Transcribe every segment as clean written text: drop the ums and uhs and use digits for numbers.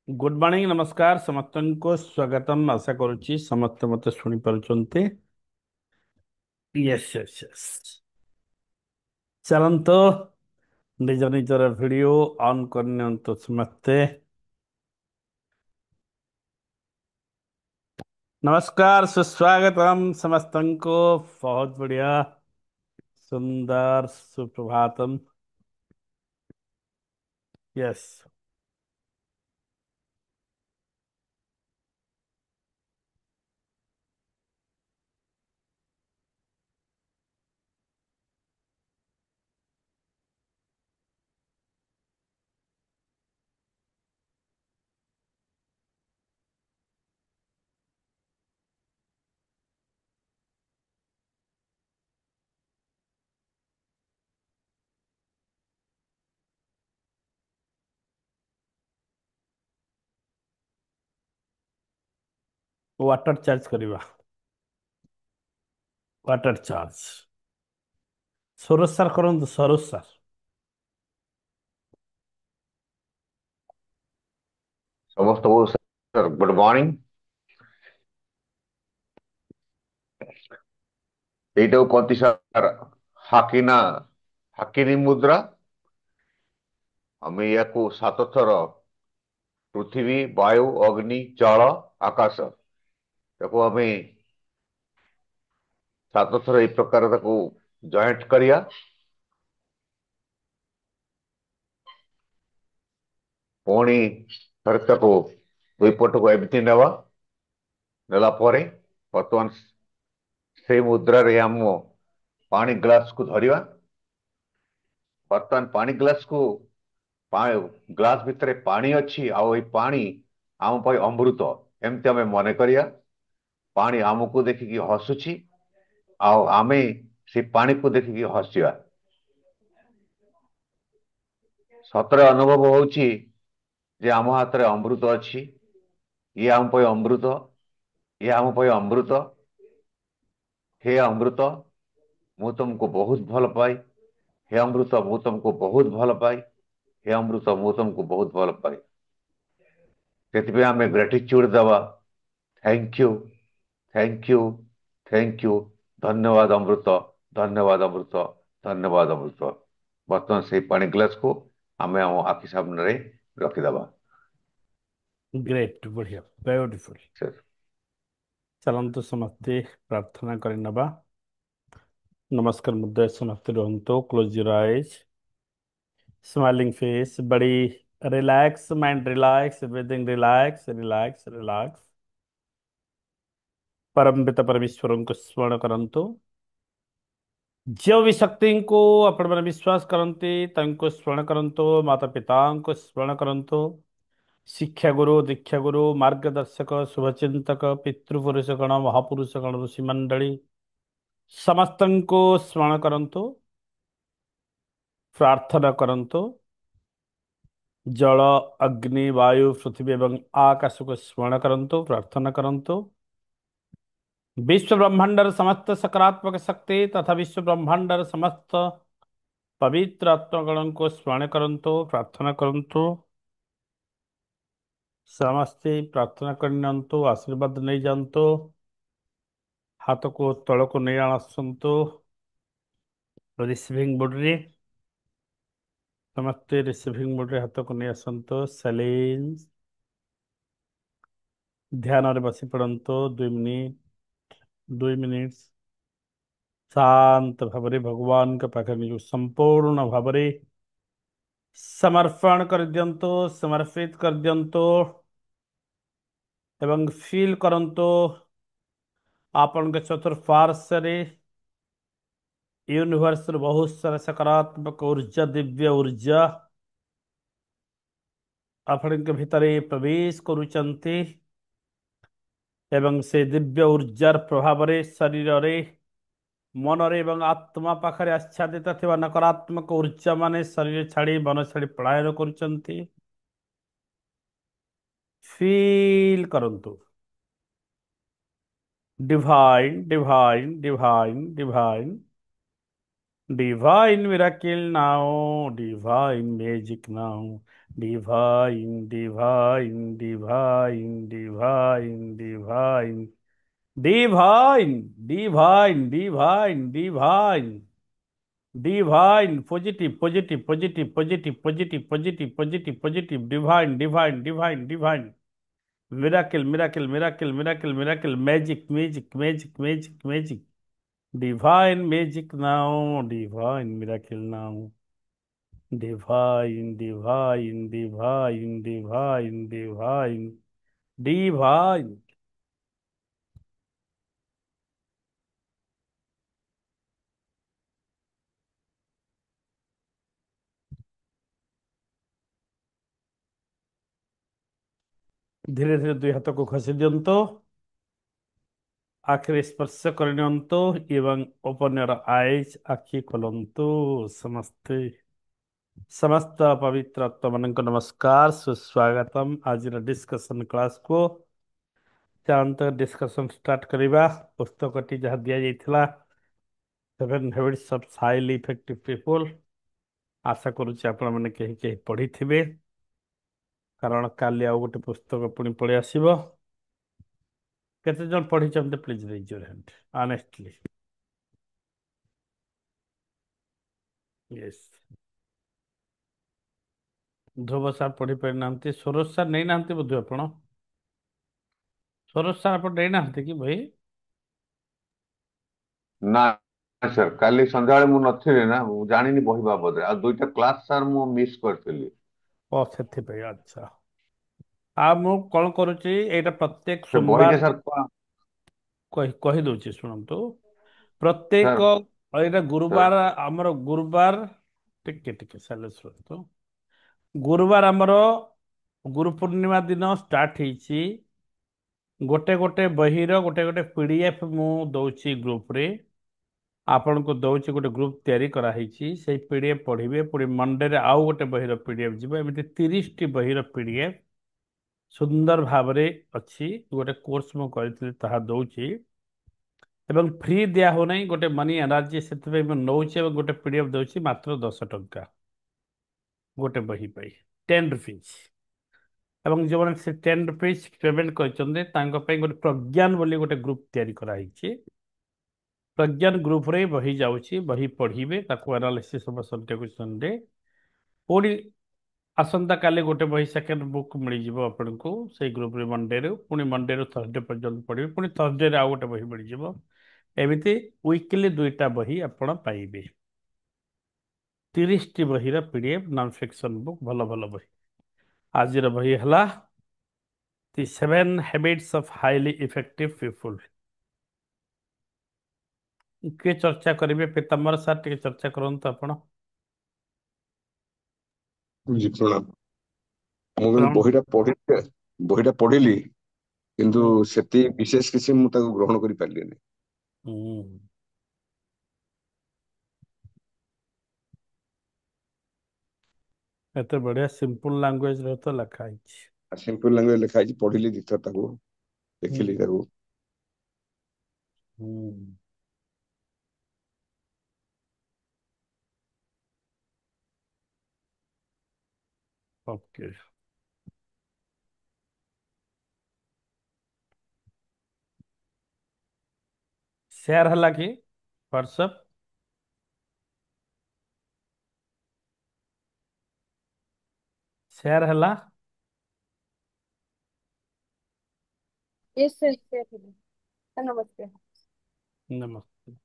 Good morning नमस्कार समस्त को स्वागतम आशा करुच्ची समस्त मत शुणी पारुचंते। यस यस यस चलंतो निज निजर वीडियो ऑन करने समस्ते। नमस्कार सुस्वागतम समस्त को। बहुत बढ़िया सुंदर सुप्रभातम। यस वाटर चार्ज करवा वाटर चार्ज सरोज करंतु सरोज सार। ସମସ୍ତଙ୍କୁ ସାର୍ ଗୁଡ୍ ମର୍ଣ୍ଣିଂ। এইটাও କହନ୍ତି ସାର୍ ହାକିନା ହାକିନି ମୁଦ୍ରା। ଆମେ ୟାକୁ 7 ଥର ପୃଥିବୀ, ବାୟୁ, ଅଗ୍ନି, ଜଳ, ଆକାଶ ତାକୁ ଆମେ 7 ଥର ଏଇ ପ୍ରକାର ତାକୁ ଜଏଣ୍ଟ କରିବା। ପୁଣି ଥରେ ତାକୁ ଦୁଇ ପଟକୁ ଏମିତି ନେଲା ପରେ ବର୍ତ୍ତମାନ ସେଇ ମୁଦ୍ରାରେ ଆମ ପାଣି ଗ୍ଲାସକୁ ଧରିବା। ବର୍ତ୍ତମାନ ପାଣି ଗ୍ଲାସକୁ ଗ୍ଲାସ ଭିତରେ ପାଣି ଅଛି, ଆଉ ଏଇ ପାଣି ଆମ ପାଇଁ ଅମୃତ ଏମିତି ଆମେ ମନେ କରିବା। ପାଣି ଆମକୁ ଦେଖିକି ହସୁଛି, ଆଉ ଆମେ ସେ ପାଣିକୁ ଦେଖିକି ହସିବା। ସତରେ ଅନୁଭବ ହଉଛି ଯେ ଆମ ହାତରେ ଅମୃତ ଅଛି। ଇଏ ଆମ ପାଇଁ ଅମୃତ, ଇଏ ଆମ ପାଇଁ ଅମୃତ। ହେ ଅମୃତ, ମୁଁ ତମକୁ ବହୁତ ଭଲ ପାଏ। ହେ ଅମୃତ, ମୁଁ ତମକୁ ବହୁତ ଭଲ ପାଏ। ହେ ଅମୃତ, ମୁଁ ତମକୁ ବହୁତ ଭଲ ପାଏ। ସେଥିପାଇଁ ଆମେ ଗ୍ରାଟିଚ୍ୟୁଡ ଦେବା। Thank you, thank you, thank you. ଧନ୍ୟବାଦ ଅମୃତ, ଧନ୍ୟବାଦ ଅମୃତ, ଧନ୍ୟବାଦ ଅମୃତ। ବର୍ତ୍ତମାନ ସେଇ ପାଣି ଗ୍ଲାସକୁ ଆମେ ଆମ ଆଖି ସାମ୍ନାରେ ରଖିଦେବା। ग्रेट बढ़िया ब्यूटीफुल। चलंतु समस्ते प्रार्थना कर नवा। नमस्कार मुद्रा समस्त रहंतो close your eyes smiling face body relax mind relax breathing relax relax relax. परम पिता परमेश्वर को स्मरण करंतु जो भी शक्ति को अपन में विश्वास करते तांको स्मरण करंतु माता पिता को स्मरण करंतु शिक्षा गुरु दीक्षा गुरु मार्गदर्शक शुभचिंतक पितृपुरुष गण महापुरुष गण ऋषि मंडली समस्त को स्मरण करंतु प्रार्थना करंतु जल अग्नि वायु पृथ्वी एवं आकाश को स्मरण करंतु प्रार्थना करंतु विश्व ब्रह्मांडर समस्त सकारात्मक शक्ति तथा विश्व ब्रह्मांडर समस्त पवित्र आत्मगण को स्मरण करंतु प्रार्थना करंतु समस्ते प्रार्थना करनियंतु आशीर्वाद नहीं जानतु हाथ को तल को नहीं आसतु रिसीविंग मोड रे समस्ते रिसीविंग मोड रे हाथ को नहीं आसतु साइलेंस ध्यान रे बसी पड़ंतु 2 मिनिट 2 मिनिट शांत भावरे भगवान के पाखे निज संपूर्ण भावरे समर्पण कर दियंतु समर्पित कर दियंतु एवं फील करंतु आपन के चतुर्पार्श्व रे यूनिवर्स रे बहुत सारा सकारात्मक ऊर्जा दिव्य ऊर्जा आपण के भितर प्रवेश करुचंती एवं से दिव्य ऊर्जार प्रभाव रे शरीर रे मन रे एवं आत्मा पाखरे आच्छादित थिबा नकारात्मक ऊर्जा माने शरीर छाड़ी मन छाड़ी पलायन करुचंती फील करंतु divine divine divine divine Divine miracle now, divine magic now, divine, divine, divine, divine, divine, divine, divine, divine, divine, divine, positive, positive, positive, positive, positive, positive, positive, positive, divine, divine, divine, divine, miracle, miracle, miracle, miracle, miracle, magic, magic, magic, magic, magic. Divine magic now, divine miracle now. Divine, divine, divine, divine, divine, divine. ଧୀରେ ଧୀରେ ଦୁଇ ହାତକୁ ଖସି ଦିଅନ୍ତୁ। ଆଖିରେ ସ୍ପର୍ଶ କରିନିଅନ୍ତୁ ଏବଂ ଓପନ୍ ୟୋର ଆଇଜ୍, ଆଖି ଖୋଲନ୍ତୁ। ସମସ୍ତେ ସମସ୍ତ ପବିତ୍ର ଆତ୍ମାମାନଙ୍କୁ ନମସ୍କାର, ସୁସ୍ୱାଗତମ ଆଜିର ଡିସ୍କସନ କ୍ଲାସକୁ। ଚାଲନ୍ତୁ ଡିସ୍କସନ ଷ୍ଟାର୍ଟ କରିବା। ପୁସ୍ତକଟି ଯାହା ଦିଆଯାଇଥିଲା, seven habits of highly effective people, ଆଶା କରୁଛି ଆପଣମାନେ କେହି କେହି ପଢ଼ିଥିବେ, କାରଣ କାଲି ଆଉ ଗୋଟେ ପୁସ୍ତକ ପୁଣି ପଳେଇ ଆସିବ। କେତେ ଜଣ ପଢ଼ିଛନ୍ତି please raise your hand honestly. Yes. Dhruv sir ପଢ଼ି ପାରିନାହାନ୍ତି। ସରୋଜ ସାର୍ ନେଇନାହାନ୍ତି ବୋଧେ ଆପଣ? ସରୋଜ ସାର୍ ଆପଣ ନେଇନାହାନ୍ତି କି ବହି? ନା ସାର୍, କାଲି ସନ୍ଧ୍ୟାବେଳେ ମୁଁ ନଥିଲି ନା, ମୁଁ ଜାଣିନି ବହି ବାବଦରେ। ଆଉ ଦୁଇଟା କ୍ଲାସ ସାର୍ ମୁଁ ମିସ୍ କରିଥିଲି। ଓ ସେଥିପାଇଁ, ଆଚ୍ଛା। ଆଉ ମୁଁ କ'ଣ କରୁଛି, ଏଇଟା ପ୍ରତ୍ୟେକ ସେ ବହିଟା ସୋମବାର ସାର୍ କଣ? କହିଦଉଛି ଶୁଣନ୍ତୁ। ସାର୍ ପ୍ରତ୍ୟେକ ଏଇଟା ସାର୍ ଗୁରୁବାର, ଆମର ଗୁରୁବାର, ଟିକେ ଟିକେ ସାଲେ ଶୁଣନ୍ତୁ। ଗୁରୁବାର ଆମର ଗୁରୁ ପୂର୍ଣ୍ଣିମା ଦିନ ଷ୍ଟାର୍ଟ ହେଇଛି। ଗୋଟେ ଗୋଟେ ବହିର ଗୋଟେ ଗୋଟେ PDF ମୁଁ ଦଉଛି ଗ୍ରୁପରେ। ଆପଣଙ୍କୁ ଦଉଛି, ଗୋଟେ ଗ୍ରୁପ ତିଆରି କରାହେଇଛି, ସେଇ PDF ପଢ଼ିବେ। ପୁଣି ମଣ୍ଡେରେ ଆଉ ଗୋଟେ ବହିର PDF ଯିବ। ଏମିତି 30ଟି ବହିର PDF ସୁନ୍ଦର ଭାବରେ ଅଛି। ଗୋଟେ କୋର୍ସ ମୁଁ କରିଥିଲି, ତାହା ଦଉଛି ଏବଂ ଫ୍ରି ଦିଆ ହଉନାହିଁ। ଗୋଟେ ମନି ଏନର୍ଜି, ସେଥିପାଇଁ ମୁଁ ନେଉଛି ଏବଂ ଗୋଟେ PDF ଦଉଛି ମାତ୍ର 10 ଟଙ୍କା ଗୋଟେ ବହି ପାଇଁ, 10 ରୁପିଜ୍। ଏବଂ ଯେଉଁମାନେ ସେ 10 ରୁପିଜ୍ ପେମେଣ୍ଟ କରିଛନ୍ତି, ତାଙ୍କ ପାଇଁ ଗୋଟେ ପ୍ରଜ୍ଞାନ ବୋଲି ଗୋଟେ ଗ୍ରୁପ ତିଆରି କରାହେଇଛି। ପ୍ରଜ୍ଞାନ ଗ୍ରୁପରେ ବହି ଯାଉଛି, ବହି ପଢ଼ିବେ, ତାକୁ ଆନାଲିସିସ୍ ହବ ସନ୍ଡେକୁ ସନ୍ଡେ। ପୁଣି ଆସନ୍ତାକାଲି ଗୋଟେ ବହି ସେକେଣ୍ଡ ବୁକ୍ ମିଳିଯିବ ଆପଣଙ୍କୁ ସେଇ ଗ୍ରୁପରେ ମଣ୍ଡେରୁ। ପୁଣି ମଣ୍ଡେରୁ ଥର୍ସଡେ ପର୍ଯ୍ୟନ୍ତ ପଢ଼ିବେ। ପୁଣି ଥର୍ସଡେରେ ଆଉ ଗୋଟେ ବହି ମିଳିଯିବ। ଏମିତି ୱିକଲି ଦୁଇଟା ବହି ଆପଣ ପାଇବେ। 30ଟି ବହିର PDF ନନ୍ ଫିକ୍ସନ ବୁକ୍, ଭଲ ଭଲ ବହି। ଆଜିର ବହି ହେଲା ଦି 7 habits of highly effective people. କିଏ ଚର୍ଚ୍ଚା କରିବେ? ପୀତାମ୍ବର ସାର୍ ଟିକେ ଚର୍ଚ୍ଚା କରନ୍ତୁ ଆପଣ। ଜି ପ୍ରଣାମ। ମୁଁ କିନ୍ତୁ ପ୍ରଣାମ। ବହିଟା ପଢିଲି, କିନ୍ତୁ ହୁଁ ସେତି ବିଶେଷ କିଛି ମୁଁ ତାକୁ ଗ୍ରହଣ କରିପାରିଲିନି। ହୁଁ। ଏତେ ବଢିଆ ସିମ୍ପଲ ଲାଙ୍ଗୁଏଜରେ ତ ଲେଖା ହେଇଛି। ସିମ୍ପଲ ଲାଙ୍ଗୁଏଜ ଲେଖା ହେଇଛି, ପଢିଲି ଦିଥର ତାକୁ, ହୁଁ ଦେଖିଲି ତାକୁ। ହୁଁ। ଓକେ। ସେୟାର ହେଲା କି ହ୍ୱାଟ୍ସଆପ? ସେୟାର ହେଲା? यस सर सर नमस्ते। नमस्ते।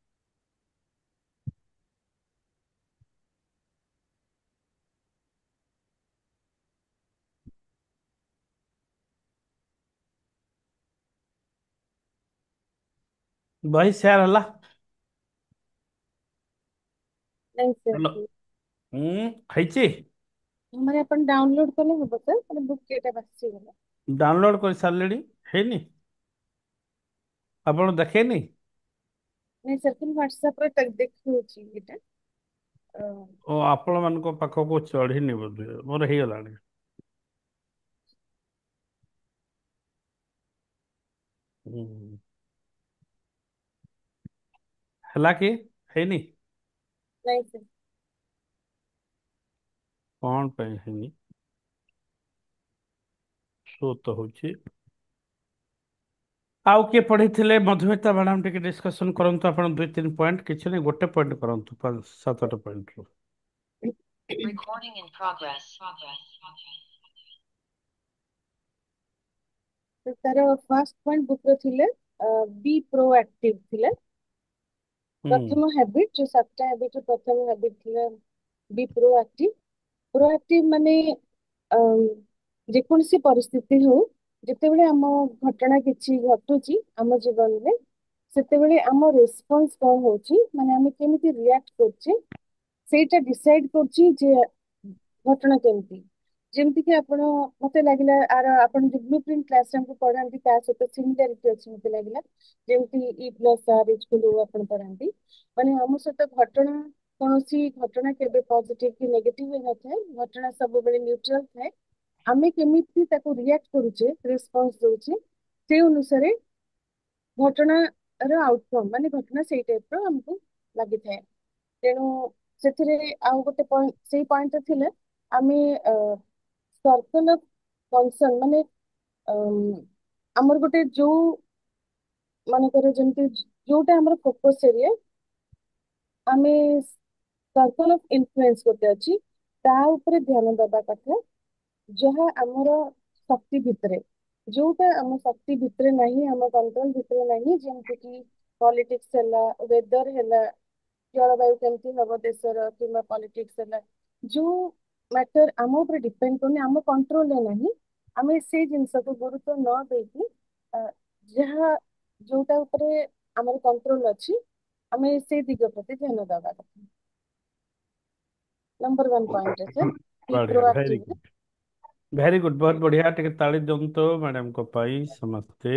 ବହି ସେୟାର ହେଲା? नहीं सर ହ୍ୟାଲୋ। ହେଇଛି? हमारे अपन डाउनलोड कले हब सर ମାନେ ବୁକ୍ କେଟା ବାସି ଗଲା। ଡାଉନଲୋଡ କରି ସାରିଲେଣି? ହେଇନି? ଆପଣ ଦେଖେଇନି? नहीं सर फिर व्हाट्सएप रे ଦେଖୁଛି ଏଟା। ଓ ଆପଣମାନଙ୍କ ପାଖକୁ ଚଢିନି ବୋଧେ, ମୋର ହେଇଗଲାଣି। ହୁଁ। ହେଲା କି ହେଇନି? ନାଇଁ sir। କଣ ପାଇଁ ହେଇନି? ଶୋ ତ ହଉଛି। ଆଉ କିଏ ପଢିଥିଲେ? ମଧୁମିତା ମ୍ୟାଡାମ ଟିକେ ଡିସ୍କସନ କରନ୍ତୁ। ଆପଣ 2-3 ପଏଣ୍ଟ, କିଛି ନାହିଁ ଗୋଟେ ପଏଣ୍ଟ କରନ୍ତୁ 5-7ଟା ପଏଣ୍ଟରୁ। Recording in progress. ତ ତାର ଫାର୍ଷ୍ଟ ପଏଣ୍ଟ ବୁକରେ ଥିଲେ ବି ପ୍ରୋଆକ୍ଟିଭ ଥିଲେ। ହୁଁ। ପ୍ରଥମ ହ୍ୟାବିଟ, ଯୋଉ 7ଟା ହ୍ୟାବିଟର ପ୍ରଥମ ହ୍ୟାବିଟ ଥିଲା ବି ପ୍ରୋଆକ୍ଟିଭ। ପ୍ରୋଆକ୍ଟିଭ ମାନେ ଅମ୍, ଯେକୌଣସି ପରିସ୍ଥିତି ହଉ, ଯେତେବେଳେ ଆମ ଘଟଣା କିଛି ଘଟୁଛି ଆମ ଜୀବନରେ, ସେତେବେଳେ ଆମ ରେସ୍ପନ୍ସ କଣ ହଉଛି, ମାନେ ଆମେ କେମିତି ରିଆକ୍ଟ କରୁଛେ, ସେଇଟା ଡିସାଇଡ କରୁଛି ଯେ ଘଟଣା କେମିତି। ଯେମିତିକି ଆପଣ, ମତେ ଲାଗିଲା ଆର ଆପଣ ଯୋଉ ବ୍ଲୁ ପ୍ରିଣ୍ଟ କ୍ଲାସରେ ଆମକୁ ପଢାନ୍ତି ତା ସହିତ ସିମିଲାରିଟି ଅଛି ମତେ ଲାଗିଲା। ଯେମିତି ଇ ପ୍ଲସ୍ ଆର୍ ଇଜ୍ ଆପଣ ପଢାନ୍ତି, ମାନେ ଆମ ସହିତ ଘଟଣା, କୌଣସି ଘଟଣା କେବେ ପଜିଟିଭ କି ନେଗେଟିଭ ହେଇନଥାଏ, ଘଟଣା ସବୁବେଳେ ନ୍ୟୁଟ୍ରାଲ ଥାଏ। ଆମେ କେମିତି ତାକୁ ରିଆକ୍ଟ କରୁଛେ, ରେସ୍ପନ୍ସ ଦଉଛେ, ସେଇ ଅନୁସାରେ ଘଟଣାର ଆଉଟକମ୍, ମାନେ ଘଟଣା ସେଇ ଟାଇପର ଆମକୁ ଲାଗିଥାଏ। ତେଣୁ ସେଥିରେ ଆଉ ଗୋଟେ ପଏଣ୍ଟ, ସେଇ ପଏଣ୍ଟରେ ଥିଲେ ଆମେ ସର୍କଲ ଅଫ କନସର୍ନ, ମାନେ ଅମ୍, ଆମର ଗୋଟେ ଯୋଉ, ମନେକର ଯେମିତି ଯୋଉଟା ଆମର ଫୋକସ ଏରିଆ, ଆମେ ସର୍କଲ ଅଫ ଇନଫ୍ଲୁଏନ୍ସ ଗୋଟେ ଅଛି, ତା ଉପରେ ଧ୍ୟାନ ଦେବା କଥା। ଯାହା ଆମର ଶକ୍ତି ଭିତରେ, ଯୋଉଟା ଆମ ଶକ୍ତି ଭିତରେ ନାହିଁ, ଆମ କଣ୍ଟ୍ରୋଲ ଭିତରେ ନାହିଁ, ଯେମିତିକି ପଲିଟିକ୍ସ ହେଲା, ୱେଦର ହେଲା, ଜଳବାୟୁ କେମିତି ହବ ଦେଶର, କିମ୍ବା ପଲିଟିକ୍ସ ହେଲା, ଯୋଉ ମ୍ୟାଟର ଆମ ଉପରେ ଡିପେଣ୍ଡ କରୁନି, ଆମ କଣ୍ଟ୍ରୋଲରେ ନାହିଁ, ଆମେ ସେଇ ଜିନିଷକୁ ଗୁରୁତ୍ୱ ନ ଦେଇକି ଅ, ଯାହା, ଯୋଉଟା ଉପରେ ଆମର କଣ୍ଟ୍ରୋଲ ଅଛି, ଆମେ ସେଇ ଦିଗ ପ୍ରତି ଧ୍ୟାନ ଦେବା କଥା। ନମ୍ବର 1 ପଏଣ୍ଟ ସାର୍, ବି ବଢିଆ, ଭେରି ପ୍ରୋଆକ୍ଟିଭ। ଗୁଡ, ଭେରି ଗୁଡ, ବହୁତ ବଢିଆ। ଟିକେ ତାଳି ଦିଅନ୍ତୁ ମ୍ୟାଡାମଙ୍କ ପାଇଁ ସମସ୍ତେ।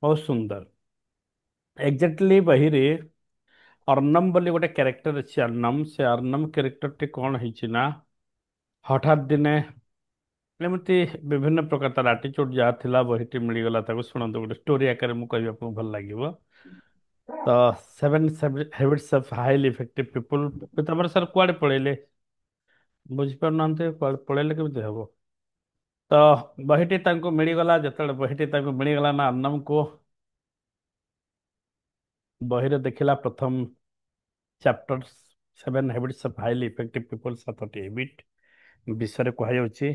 ବହୁତ ସୁନ୍ଦର। ଏକ୍ଜାକ୍ଟଲି ବହିରେ ଅର୍ଣ୍ଣମ ବୋଲି ଗୋଟେ କ୍ୟାରେକ୍ଟର ଅଛି, ଅର୍ଣ୍ଣମ। ସେ ଅର୍ଣ୍ଣମ କ୍ୟାରେକ୍ଟରଟି କଣ ହେଇଛି ନା, ହଠାତ୍ ଦିନେ ଏମିତି ବିଭିନ୍ନ ପ୍ରକାର ତାର ଆଟିଚ୍ୟୁଡ ଯାହା ଥିଲା, ବହିଟି ମିଳିଗଲା ତାକୁ। ଶୁଣନ୍ତୁ, ଗୋଟେ ଷ୍ଟୋରି ଆକାରରେ ମୁଁ କହିବି, ଆପଣଙ୍କୁ ଭଲ ଲାଗିବ। ତ 7 habits of highly effective people, ତମର ସାର୍ କୁଆଡେ ପଳେଇଲେ? ବୁଝିପାରୁନାହାନ୍ତି, କୁଆଡେ ପଳେଇଲେ କେମିତି ହବ? ତ ବହିଟି ତାଙ୍କୁ ମିଳିଗଲା। ଯେତେବେଳେ ବହିଟି ତାଙ୍କୁ ମିଳିଗଲା ନା ଅର୍ଣ୍ଣମକୁ, ବହିରେ ଦେଖିଲା ପ୍ରଥମ chapter 7 habits of highly effective people, 7ଟି ହ୍ୟାବିଟ୍ ବିଷୟରେ କୁହାଯାଉଛି।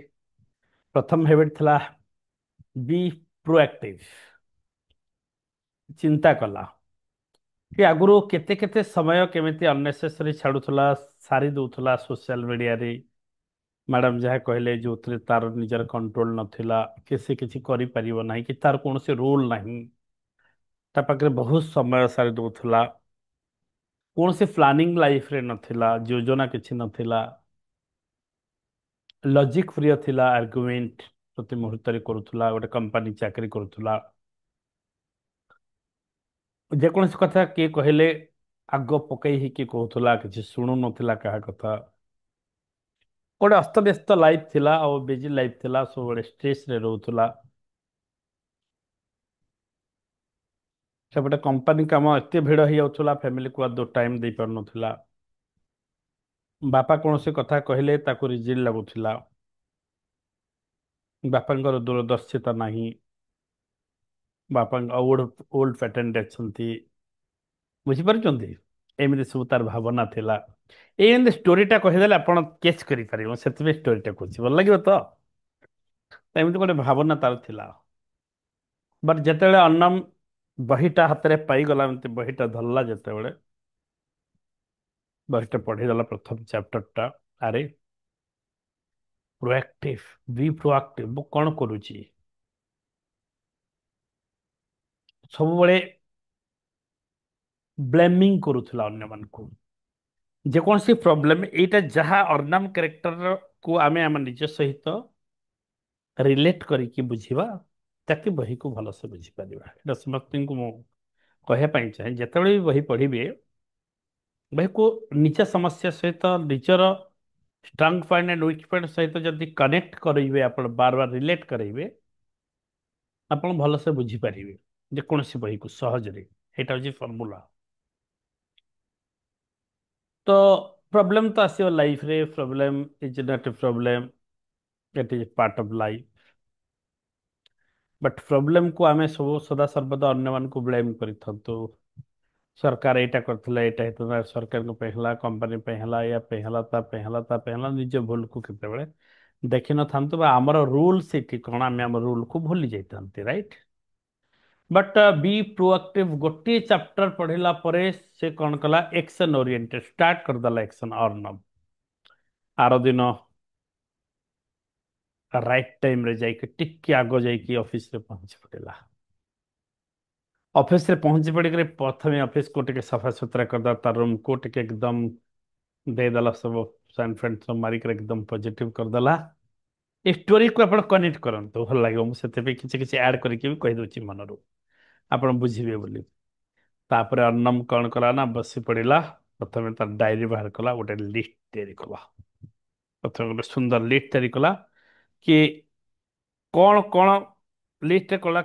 ପ୍ରଥମ ହ୍ୟାବିଟ୍ ଥିଲା ବି ପ୍ରୋଆକ୍ଟିଭ। ଚିନ୍ତା କଲା କି ଆଗରୁ କେତେ କେତେ ସମୟ କେମିତି ଅନନେସେସରି ଛାଡୁଥିଲା, ସାରି ଦଉଥିଲା ସୋସିଆଲ ମିଡିଆରେ। ମ୍ୟାଡାମ ଯାହା କହିଲେ, ଯୋଉଥିରେ ତାର ନିଜର କଣ୍ଟ୍ରୋଲ ନଥିଲା, କି ସେ କିଛି କରିପାରିବ ନାହିଁ, କି ତାର କୌଣସି ରୋଲ ନାହିଁ, ତା ପାଖରେ ବହୁତ ସମୟ ସାରି ଦଉଥିଲା, କୌଣସି ପ୍ଲାନିଂ ଲାଇଫରେ ନଥିଲା, ଯୋଜନା କିଛି ନଥିଲା, ଲଜିକ ପ୍ରିୟ ଥିଲା, ଆର୍ଗୁମେଣ୍ଟ ପ୍ରତି ମୁହୂର୍ତ୍ତରେ କରୁଥିଲା, ଗୋଟେ କମ୍ପାନୀ ଚାକିରି କରୁଥିଲା। ଯେକୌଣସି କଥା କିଏ କହିଲେ ଆଗ ପକେଇ ହେଇକି କହୁଥିଲା, କିଛି ଶୁଣୁ ନଥିଲା କାହା କଥା। ଗୋଟେ ଅସ୍ତବ୍ୟସ୍ତ ଲାଇଫ ଥିଲା, ଆଉ ବିଜି ଲାଇଫ ଥିଲା, ସବୁବେଳେ ଷ୍ଟ୍ରେସରେ ରହୁଥିଲା। ସେପଟେ କମ୍ପାନୀ କାମ ଏତେ ଭିଡ଼ ହେଇଯାଉଥିଲା, ଫ୍ୟାମିଲିକୁ ଆଦୌ ଟାଇମ ଦେଇ ପାରୁନଥିଲା। ବାପା କୌଣସି କଥା କହିଲେ ତାକୁ ରିଜିଡ୍ ଲାଗୁଥିଲା। ବାପାଙ୍କର ଦୂରଦର୍ଶିତା ନାହିଁ, ବାପାଙ୍କ ଓଲ୍ଡ ଓଲ୍ଡ ପ୍ୟାଟର୍ନରେ ଅଛନ୍ତି। ବୁଝିପାରୁଛନ୍ତି? ଏମିତି ସବୁ ତାର ଭାବନା ଥିଲା। ଏଇ ଏମିତି ଷ୍ଟୋରିଟା କହିଦେଲେ ଆପଣ କେଚ୍ କରିପାରିବେ, ସେଥିପାଇଁ ଷ୍ଟୋରିଟା କହୁଛି, ଭଲ ଲାଗିବ ତ? ଏମିତି ଗୋଟେ ଭାବନା ତାର ଥିଲା। ବଟ୍ ଯେତେବେଳେ ଅନ୍ନମ ବହିଟା ହାତରେ ପାଇଗଲା, ଏମିତି ବହିଟା ଧରିଲା ଯେତେବେଳେ, ବହିଟା ପଢିଦେଲା ପ୍ରଥମ ଚାପ୍ଟରଟା, ଆରେ ପ୍ରୋଆକ୍ଟିଭ, ବି ପ୍ରୋଆକ୍ଟିଭ, ମୁଁ କଣ କରୁଛି? ସବୁବେଳେ ବ୍ଲେମିଂ କରୁଥିଲା ଅନ୍ୟମାନଙ୍କୁ। ଯେକୌଣସି ପ୍ରୋବ୍ଲେମ, ଏଇଟା ଯାହା ଅର୍ଣ୍ଣମ କ୍ୟାରେକ୍ଟରକୁ ଆମେ ଆମ ନିଜ ସହିତ ରିଲେଟ କରିକି ବୁଝିବା, ତାକେ ବହିକୁ ଭଲସେ ବୁଝିପାରିବା। ଏଇଟା ସମସ୍ତଙ୍କୁ ମୁଁ କହିବା ପାଇଁ ଚାହେଁ, ଯେତେବେଳେ ବି ବହି ପଢିବେ, ବହିକୁ ନିଜ ସମସ୍ୟା ସହିତ, ନିଜର strong point and weak point ସହିତ ଯଦି କନେକ୍ଟ କରିବେ, ଆପଣ ବାର ବାର ରିଲେଟ କରିବେ, ଆପଣ ଭଲସେ ବୁଝିପାରିବେ ଯେକୌଣସି ବହିକୁ ସହଜରେ। ଏଇଟା ହଉଛି ଫର୍ମୁଲା। तो प्रोब्लेम तो आसो लाइफ रे problem is not a problem it is part of life but problem को आमे सब सदा सर्वदा अन्य मान को ब्लेम करि थंतु सरकार एटा करथिला एटा हेतु सरकार को पहला कंपनी पहला या पहला निज भूल को केतेबेले देखि न थांतु बा हमर रूल सेठी कोन आमे हमर रूल को भूली जाइतंती राइट बट बी प्रोएक्टिव गोटे चैप्टर पढ़िला परे से कौन कला एक्शन ओरिएंटेड स्टार्ट कर दला एक्शन अर्नब आर दिन राइट टाइम रे जाइके टिके आगो जाइके ऑफिस रे पहुंच पड़ेला ऑफिस रे पहुंच पड़ी करे प्रथमे ऑफिस को टिके सफा सुथरा कर दा तार रूम को टिके एकदम दे दला सब सैन फ्रेंड सब मारी कर एकदम पॉजिटिव कर दला ए स्टोरी को आपण कनेक्ट करंतु भल लागो मु सेते पे किछि किछि ऐड करके भी कहि दोछि मनरू आपण बुझिबे बोली तापर अन्नम कौन कला ना बसी पड़िला प्रथमे तार डायरी बाहर कला गोटे लिस्ट तैयारी कला प्रथमे गोटे सुंदर लिस्ट तैयारी कला कि कौन कौन लिस्ट कला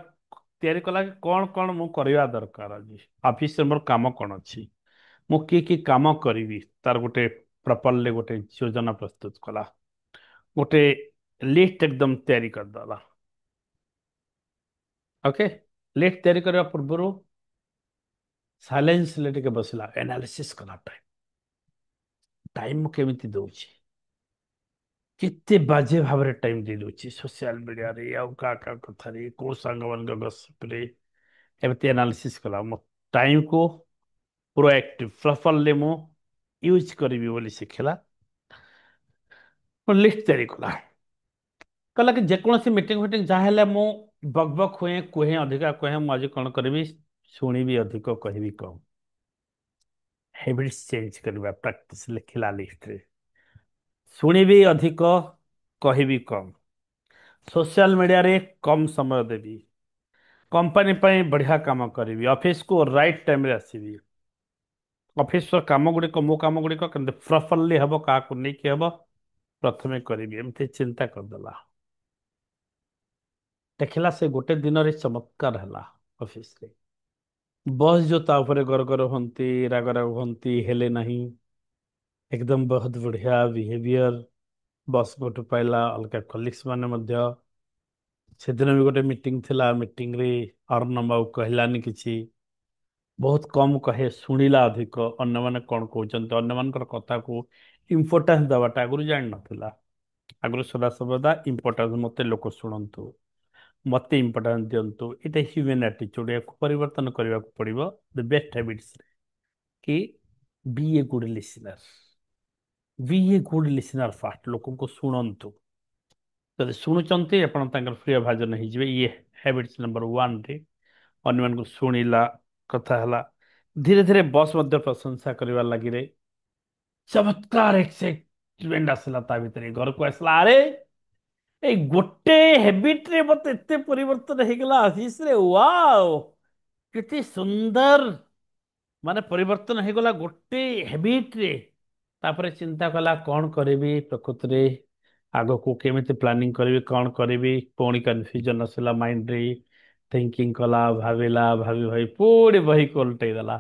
तैयारी कला कि कौन कौन मु करबा दरकार आज ऑफिस रे मोर काम कौन अछि मु की काम करिवि तार गोटे प्रॉपरली गोटे योजना प्रस्तुत कला गोटे लिस्ट एकदम तैयारी कर दला ओके लिस्ट तैयारी करबा पूर्व साइलेंस ले टिके बसिला एनालिसिस कला टाइम टाइम केमिति दउछि केते बाजे भाବରେ टाइम दे दउछि सोशल मीडिया रे आउ का कथा रे को संग मान गसिप रे एमती एनालिसिस कला मो टाइम को प्रोएक्टिव प्रॉपरली मो यूज करिवि बोली सिखला लिस्ट तैयारी कला कहला कि जेकोसी मीटिंग फिटिंग जहाँ हेले मो बक बक हुए कुहे अधिका कहे मु आज कौन करी शुणिबि अधिक कहबी कम हैबिट्स चेंज करबा प्रैक्टिस लिखिला लिस्ट रे शुणिबि अधिक कहबी कम सोशल मीडिया रे कम समय देवी कंपनी ପାଇଁ बढ़िया काम करी ऑफिस को राइट टाइम रे आसीबी ऑफिस काम गुड़िक मो काम गुड़िक प्रॉपरली हम क्या नहीं हम प्रथमे करी एमती चिंता करदेला देखला से गोटे दिन रे चमत्कार है ऑफिस रे बस जो ता ऊपर गर गर हंती राग राग हंती हेले नहीं एकदम बहुत बढ़िया बिहेवियर बस गोटे पाइला अलग कलिग्स माने मध्य सेदिन भी गोटे मीटिंग थिला मीटिंग रे अर्णव बाबू कहलानी किछि बहुत कम कहे शुणिला अधिक अन्य माने कौन कहते अन्य मानकर कथा को इम्पोर्टान्स देवाटा आगुरी जान नथिला आगुरी सदा सर्वदा इम्पोर्टान्स मते लोक शुणंतु मते इम्पोर्टान्स दियंतु इटा ह्यूमन एटीट्यूड या परिवर्तन करने को पड़िबो द बेस्ट हैबिट्स कि be a good listener be a good listener fast लोक को शुणंतु ଯଦି ଶୁଣୁଛନ୍ତି ଆପଣ ତାଙ୍କର ପ୍ରିୟ ଭାଜନ ହେଇଯିବେ ଇଏ ହ୍ୟାବିଟ୍ସ ନମ୍ବର ୱାନରେ ଅନ୍ୟମାନଙ୍କୁ ଶୁଣିଲା କଥା ହେଲା ଧୀରେ ଧୀରେ ବସ୍ ମଧ୍ୟ ପ୍ରଶଂସା କରିବା ଲାଗିରେ ଚମତ୍କାର ଏକ୍ସାଇଟମେଣ୍ଟ ଆସିଲା ତା ଭିତରେ ଘରକୁ ଆସିଲା ଆରେ ଏଇ ଗୋଟେ ହ୍ୟାବିଟ ରେ ମତେ ଏତେ ପରିବର୍ତ୍ତନ ହେଇଗଲା ଅଫିସରେ ୱାଓ କେତେ ସୁନ୍ଦର ମାନେ ପରିବର୍ତ୍ତନ ହେଇଗଲା ଗୋଟେ ହ୍ୟାବିଟ ରେ ତାପରେ ଚିନ୍ତା କଲା କଣ କରିବି ପ୍ରକୃତରେ ଆଗକୁ କେମିତି ପ୍ଲାନିଂ କରିବି କଣ କରିବି ପୁଣି କନଫ୍ୟୁଜନ ଆସିଲା ମାଇଣ୍ଡରେ ଥିଙ୍କିଂ କଲା ଭାବିଲା ଭାବି ଭାବି ପୁଣି ବହିକୁ ଓଲଟେଇ ଦେଲା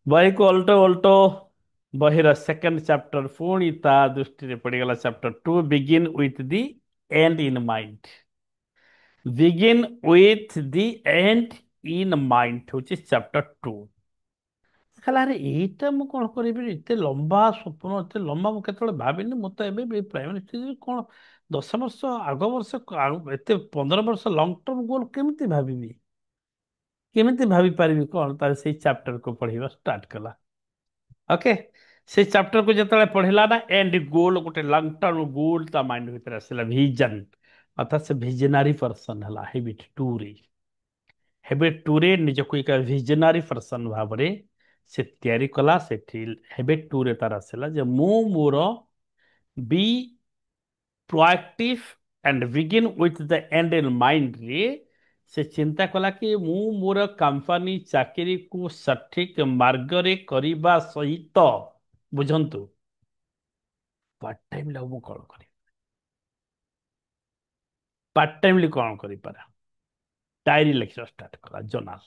ବହିକୁ ଓଲଟୋ ଓଲଟୋ ବହିର ସେକେଣ୍ଡ ଚାପ୍ଟର ପୁଣି ତା ଦୃଷ୍ଟିରେ ପଡିଗଲା chapter 2 begin with the and in mind begin with the and in mind ହଉଛି ଚାପ୍ଟର 2 ହେଲା ଆରେ ଏଇଟା ମୁଁ କଣ କରିବି ଏତେ ଲମ୍ବା ସ୍ୱପ୍ନ ଏତେ ଲମ୍ବା ମୁଁ କେତେବେଳେ ଭାବିନି ମୁଁ ତ ଏବେ ପ୍ରାଇମ ମିନିଷ୍ଟର କଣ 10 ବର୍ଷ ଆଗ ବର୍ଷ ଏତେ 15 ବର୍ଷ ଲଙ୍ଗ ଟର୍ମ ଗୋଲ କେମିତି ଭାବିବି କେମିତି ଭାବି ପାରିବି କଣ ତାର ସେଇ ଚାପ୍ଟରକୁ ପଢିବା ଷ୍ଟାର୍ଟ କଲା ଓକେ ସେଇ ଚାପ୍ଟରକୁ ଯେତେବେଳେ ପଢିଲା ନା ଏଣ୍ଡ ଗୋଲ ଗୋଟେ ଲଙ୍ଗ ଟର୍ମ ଗୋଲ ତା ମାଇଣ୍ଡ ଭିତରେ ଆସିଲା ଭିଜନ ଅର୍ଥାତ୍ ସେ ଭିଜନାରୀ ପର୍ସନ ହେଲା ହେବିଟ 2 ରେ ନିଜକୁ ଏକ ଭିଜନାରୀ ପର୍ସନ ଭାବରେ ସେ ତିଆରି କଲା ସେଠି ହେବିଟ 2 ରେ ତାର ଆସିଲା ଯେ ମୁଁ ମୋର ବି proactive and begin with the end in mind ରେ ସେ ଚିନ୍ତା କଲା କି ମୁଁ ମୋର କମ୍ପାନୀ ଚାକିରିକୁ ସଠିକ ମାର୍ଗରେ କରିବା ସହିତ ବୁଝନ୍ତୁ ପାର୍ଟ ଟାଇମ ମୁଁ କଣ କରିବି ପାର୍ଟ ଟାଇମଲି କଣ କରିପାରେ डायरी लिखा स्टार्ट कला जर्नाल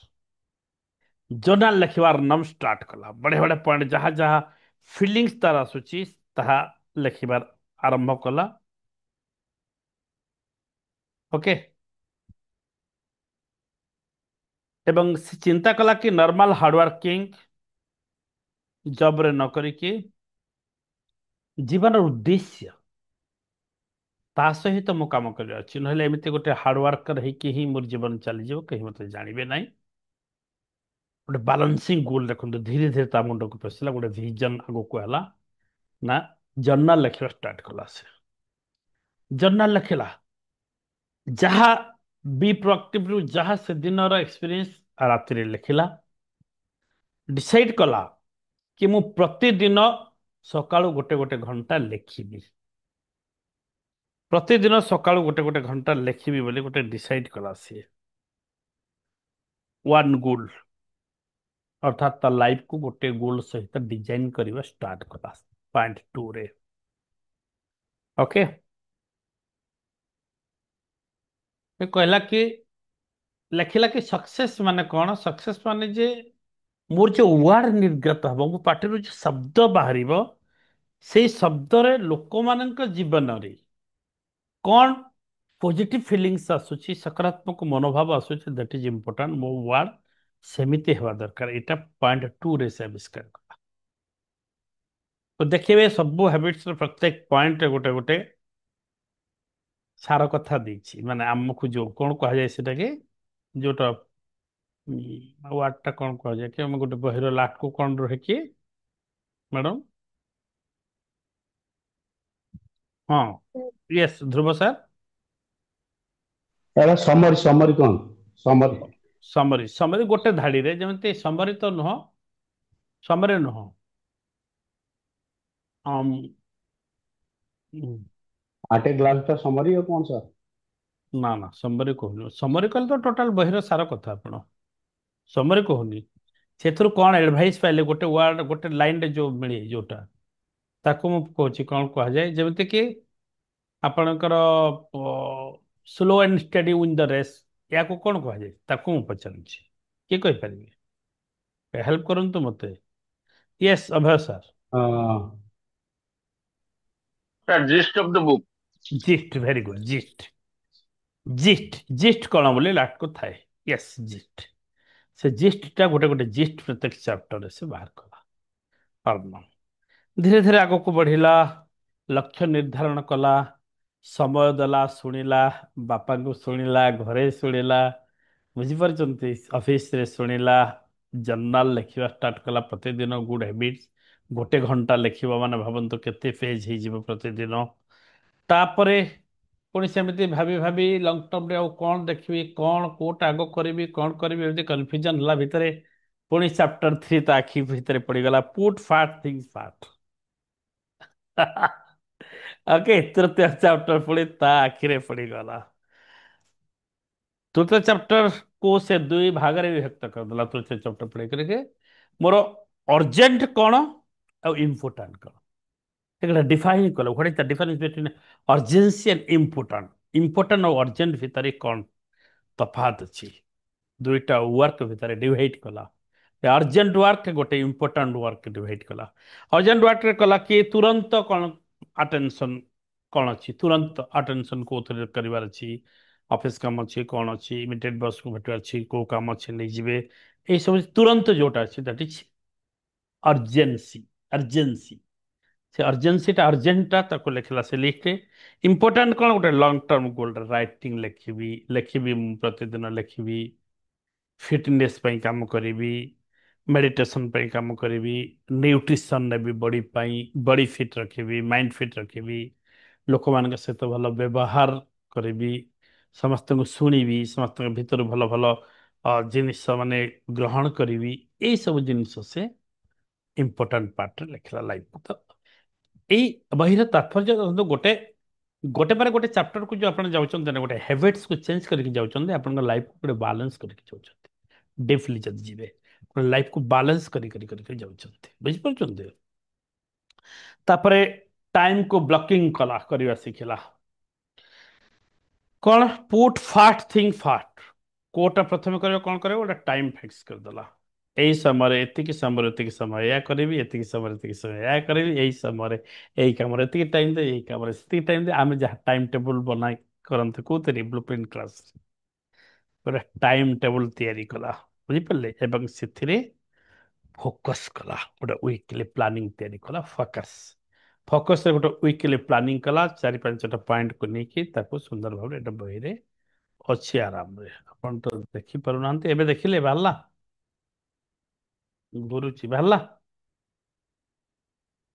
जर्नाल लिखवार नाम स्टार्ट कला बड़े बड़े पॉइंट जहाँ जहाँ ଫିଲିଙ୍ଗସ୍ ତାର ଆସୁଛି ତାହା ଲେଖିବାର ଆରମ୍ଭ କଲା। ଓକେ। ଏବଂ ସେ ଚିନ୍ତା କଲା କି ନର୍ମାଲ ହାର୍ଡୱାର୍କିଂ ଜବରେ ନ କରିକି ଜୀବନର ଉଦ୍ଦେଶ୍ୟ ତା ସହିତ ମୁଁ କାମ କରିବାର ଅଛି, ନହେଲେ ଏମିତି ଗୋଟେ ହାର୍ଡୱାର୍କର ହେଇକି ହିଁ ମୋର ଜୀବନ ଚାଲିଯିବ, କେହି ମୋତେ ଜାଣିବେ ନାହିଁ। ଗୋଟେ ବାଲାନ୍ସିଂ ଗୋଲ ଦେଖନ୍ତୁ ଧୀରେ ଧୀରେ ତା ମୁଣ୍ଡକୁ ପଶିଲା, ଗୋଟେ ଭିଜନ ଆଗକୁ ହେଲା ନା ଜର୍ନାଲ ଲେଖିବା ଷ୍ଟାର୍ଟ କଲା। ସେ ଜର୍ନାଲ ଲେଖିଲା ଯାହା ବି ପ୍ରଆକ୍ଟିଭରୁ ଯାହା ସେଦିନର ଏକ୍ସପିରିଏନ୍ସ ରାତିରେ ଲେଖିଲା। ଡିସାଇଡ୍ କଲା କି ମୁଁ ପ୍ରତିଦିନ ସକାଳୁ ଗୋଟେ ଗୋଟେ ଘଣ୍ଟା ଲେଖିବି, ପ୍ରତିଦିନ ସକାଳୁ ଗୋଟେ ଗୋଟେ ଘଣ୍ଟା ଲେଖିବି ବୋଲି ଗୋଟେ ଡିସାଇଡ୍ କଲା ସିଏ। ୱାନ୍ ଗୋଲ୍ ଅର୍ଥାତ୍ ତା ଲାଇଫକୁ ଗୋଟେ ଗୋଲ ସହିତ ଡିଜାଇନ୍ କରିବା ଷ୍ଟାର୍ଟ କଲା ପଏଣ୍ଟ 2 ରେ। ଓକେ। କହିଲା କି ଲେଖିଲା କି ସକ୍ସେସ୍ ମାନେ କଣ? ସକ୍ସେସ୍ ମାନେ ଯେ ମୋର ଯୋଉ ୱାର୍ଡ ନିର୍ଗତ ହବ, ମୋ ପାଟିରୁ ଯୋଉ ଶବ୍ଦ ବାହାରିବ, ସେଇ ଶବ୍ଦରେ ଲୋକମାନଙ୍କ ଜୀବନରେ କଣ ପଜିଟିଭ ଫିଲିଙ୍ଗସ୍ ଆସୁଛି, ସକାରାତ୍ମକ ମନୋଭାବ ଆସୁଛି, ଦ୍ୟାଟ୍ ଇଜ ଇମ୍ପୋର୍ଟାଣ୍ଟ। ମୋ ୱାର୍ଡ ସେମିତି ହେବା ଦରକାର। ଏଇଟା ପଏଣ୍ଟ 2 ରେ ସେ ଆବିଷ୍କାର କଲା। ତ ଦେଖିବେ ସବୁ ହ୍ୟାବିଟ୍ସର ପ୍ରତ୍ୟେକ ପଏଣ୍ଟରେ ଗୋଟେ ଗୋଟେ ସାର କଥା ଦେଇଛି, ମାନେ ଆମକୁ ଯୋଉ କଣ କୁହାଯାଏ ସେଟା କି ଯୋଉଟା ୱାର୍ଡଟା କଣ କୁହାଯାଏ କି, ଆମେ ଗୋଟେ ବହିର ଲାଷ୍ଟକୁ କଣ ରହେ କି ମ୍ୟାଡାମ? ହଁ, ୟେସ୍ ଧ୍ରୁବ ସାର୍। ଏଇଟା ସମରି ସମରି କଣ ସମରି? ସମରି ସମରି ଗୋଟେ ଧାଡିରେ, ଯେମିତି ସମରି ତ ନୁହଁ, ସମରି ନୁହଁ, ଆଟେ ଗ୍ଲାସ ଟା ସମରି ଆଉ କଣ ସାର୍? ନା ନା ସମରି କହୁନି। ସମରି କହିଲେ ତ ଟୋଟାଲ ବହିର ସାର କଥା ଆପଣ। ସମରି କହୁନି। ସେଥିରୁ କଣ ଆଡଭାଇସ୍ ପାଇଲେ, ଗୋଟେ ୱାର୍ଡ ଗୋଟେ ଲାଇନରେ ଯୋଉ ମିଳେ ଯୋଉଟା, ତାକୁ ମୁଁ କହୁଛି କଣ କୁହାଯାଏ। ଯେମିତି କି ଆପଣଙ୍କର slow and study win the race, ଏହାକୁ କଣ କୁହାଯାଏ ତାକୁ ମୁଁ ପଚାରୁଛି, କିଏ କହିପାରିବେ? ହେଲ୍ପ କରନ୍ତୁ ମତେ। Yes Abhay sir. gist of the book. GIST, very good. GIST, GIST, GIST କଣ ବୋଲି ଲାଟକୁ ଥାଏ। Yes GIST. ସେ ଜିଷ୍ଟଟା ଗୋଟେ ଗୋଟେ ଜିଷ୍ଟ ପ୍ରତ୍ୟେକ ଚାପ୍ଟରରେ ସେ ବାହାର କଲା। ଧୀରେ ଧୀରେ ଆଗକୁ ବଢିଲା, ଲକ୍ଷ୍ୟ ନିର୍ଦ୍ଧାରଣ କଲା, ସମୟ ଦେଲା, ଶୁଣିଲା, ବାପାଙ୍କୁ ଶୁଣିଲା, ଘରେ ଶୁଣିଲା, ବୁଝିପାରୁଛନ୍ତି, ଅଫିସରେ ଶୁଣିଲା, ଜର୍ନାଲ ଲେଖିବା ଷ୍ଟାର୍ଟ କଲା। ପ୍ରତିଦିନ ଗୁଡ୍ ହ୍ୟାବିଟ୍ସ ଗୋଟେ ଘଣ୍ଟା ଲେଖିବ ମାନେ ଭାବନ୍ତୁ କେତେ ପେଜ ହେଇଯିବ ପ୍ରତିଦିନ। ତାପରେ ପୁଣି ସେମିତି ଭାବି ଭାବି ଲଙ୍ଗ ଟର୍ମରେ ଆଉ କଣ ଦେଖିବି, କଣ କୋଉଟା ଆଗ କରିବି, କଣ କରିବି, ଏମିତି କନଫ୍ୟୁଜନ ହେଲା ଭିତରେ ପୁଣି ଚାପ୍ଟର 3 ତା ଆଖି ଭିତରେ ପଡିଗଲା, ପୁଟ୍ ଫାର୍ଟ ଥିଙ୍ଗସ୍ ଫାର୍ଟ। ଓକେ, ତୃତୀୟ ଚାପ୍ଟର ପୁଣି ତା ଆଖିରେ ପଡିଗଲା। ତୃତୀୟ ଚାପ୍ଟର କୁ ସେ ଦୁଇ ଭାଗରେ ବିଭକ୍ତ କରିଦେଲା। ତୃତୀୟ ଚାପ୍ଟର ପଢି କରିକି ମୋର ଅର୍ଜେଣ୍ଟ କଣ ଆଉ ଇମ୍ପୋର୍ଟାଣ୍ଟ କଣ ଏଗୁଡ଼ା ଡିଫାଇନ୍ କଲ। What is the difference between urgency and important? Important ଆଉ ଅର୍ଜେଣ୍ଟ ଭିତରେ କଣ ତଫାତ ଅଛି? ଦୁଇଟା ୱାର୍କ ଭିତରେ ଡିଭାଇଡ୍ କଲା। अर्जेंट वर्क गोटे इंपोर्टाट वर्क डिवाइड कला। अर्जेंट वर्क रे कला कि तुरंत कौन अटेंशन कौन अच्छी, तुरंत अटेंशन को करार अच्छी, ऑफिस काम अच्छी कौन अच्छी, इमिडिएट बस को भेटार अच्छी, को काम अच्छे नहीं जीवे, ये सब तुरंत जोटा अच्छी दैट इज अर्जेन्सी। अर्जेन्सी से अर्जेन्सीटा अर्जेंटा ताको लिखला से लिखते। इंपोर्टाट कौन गोटे लंग टर्म गोल राइटिंग लिखी लिखी प्रतिदिन लिखी, फिटनेस ପାଇଁ କାମ କରିବି, ମେଡିଟେସନ ପାଇଁ କାମ କରିବି, ନ୍ୟୁଟ୍ରିସନ ନେବି, ବଡି ପାଇଁ ବଡି ଫିଟ୍ ରଖିବି, ମାଇଣ୍ଡ ଫିଟ୍ ରଖିବି, ଲୋକମାନଙ୍କ ସହିତ ଭଲ ବ୍ୟବହାର କରିବି, ସମସ୍ତଙ୍କୁ ଶୁଣିବି, ସମସ୍ତଙ୍କ ଭିତରୁ ଭଲ ଭଲ ଜିନିଷ ମାନେ ଗ୍ରହଣ କରିବି। ଏଇ ସବୁ ଜିନିଷ ସେ ଇମ୍ପୋର୍ଟାଣ୍ଟ ପାର୍ଟରେ ଲେଖିଲା ଲାଇଫ। ତ ଏଇ ବହିର ତାତ୍ପର୍ଯ୍ୟ ଦେଖନ୍ତୁ, ଗୋଟେ ଗୋଟେ ପରେ ଗୋଟେ ଚାପ୍ଟରକୁ ଯୋଉ ଆପଣ ଯାଉଛନ୍ତି ନା, ଗୋଟେ ହ୍ୟାବିଟ୍ସକୁ ଚେଞ୍ଜ କରିକି ଯାଉଛନ୍ତି, ଆପଣଙ୍କ ଲାଇଫକୁ ଗୋଟେ ବାଲାନ୍ସ କରିକି ଯାଉଛନ୍ତି। ଡିପଲି ଯଦି ଯିବେ ଲାଇଫକୁ ବାଲାନ୍ସ କରି କରି କରି କରି ଯାଉଛନ୍ତି, ବୁଝିପାରୁଛନ୍ତି। ତାପରେ ଟାଇମକୁ ବ୍ଲକିଂ କଲା, କରିବା ଶିଖିଲା। କଣ ପୁଟ୍ ଫାର୍ଟ ଥିଙ୍ଗ ଫାର୍ଟ, କୋଉଟା ପ୍ରଥମେ କରିବ, କଣ କରିବ, ଗୋଟେ ଟାଇମ ଫିକ୍ସ କରିଦେଲା। ଏଇ ସମୟରେ ଏତିକି ସମୟରେ ଏତିକି ସମୟ ଏହା କରିବି, ଏତିକି ସମୟରେ ଏତିକି ସମୟ ଏହା କରିବି, ଏଇ ସମୟରେ ଏଇ କାମରେ ଏତିକି ଟାଇମ୍ ଦେ, ଏଇ କାମରେ ସେତିକି ଟାଇମ୍ ଦେ। ଆମେ ଯାହା ଟାଇମ୍ ଟେବୁଲ ବନାଇ କରନ୍ତି କୋଉଥିରେ ବ୍ଲୁ ପ୍ରିଣ୍ଟ କ୍ଲାସ୍ ଗୋଟେ ଟାଇମ୍ ଟେବୁଲ ତିଆରି କଲା, ବୁଝିପାରିଲେ, ଏବଂ ସେଥିରେ ଫୋକସ୍ କଲା, ଗୋଟେ ୱିକଲି ପ୍ଲାନିଂ ତିଆରି କଲା। ଫୋକସ୍ରେ ଗୋଟେ ୱିକଲି ପ୍ଲାନିଂ କଲା, 4-5ଟା ପଏଣ୍ଟକୁ ନେଇକି ତାକୁ ସୁନ୍ଦର ଭାବରେ ଏଟା ବହିରେ ଅଛି ଆରାମରେ। ଆପଣ ତ ଦେଖିପାରୁନାହାନ୍ତି, ଏବେ ଦେଖିଲେ ବାହାରିଲା, ଗୁରୁଚି ବାହାରିଲା।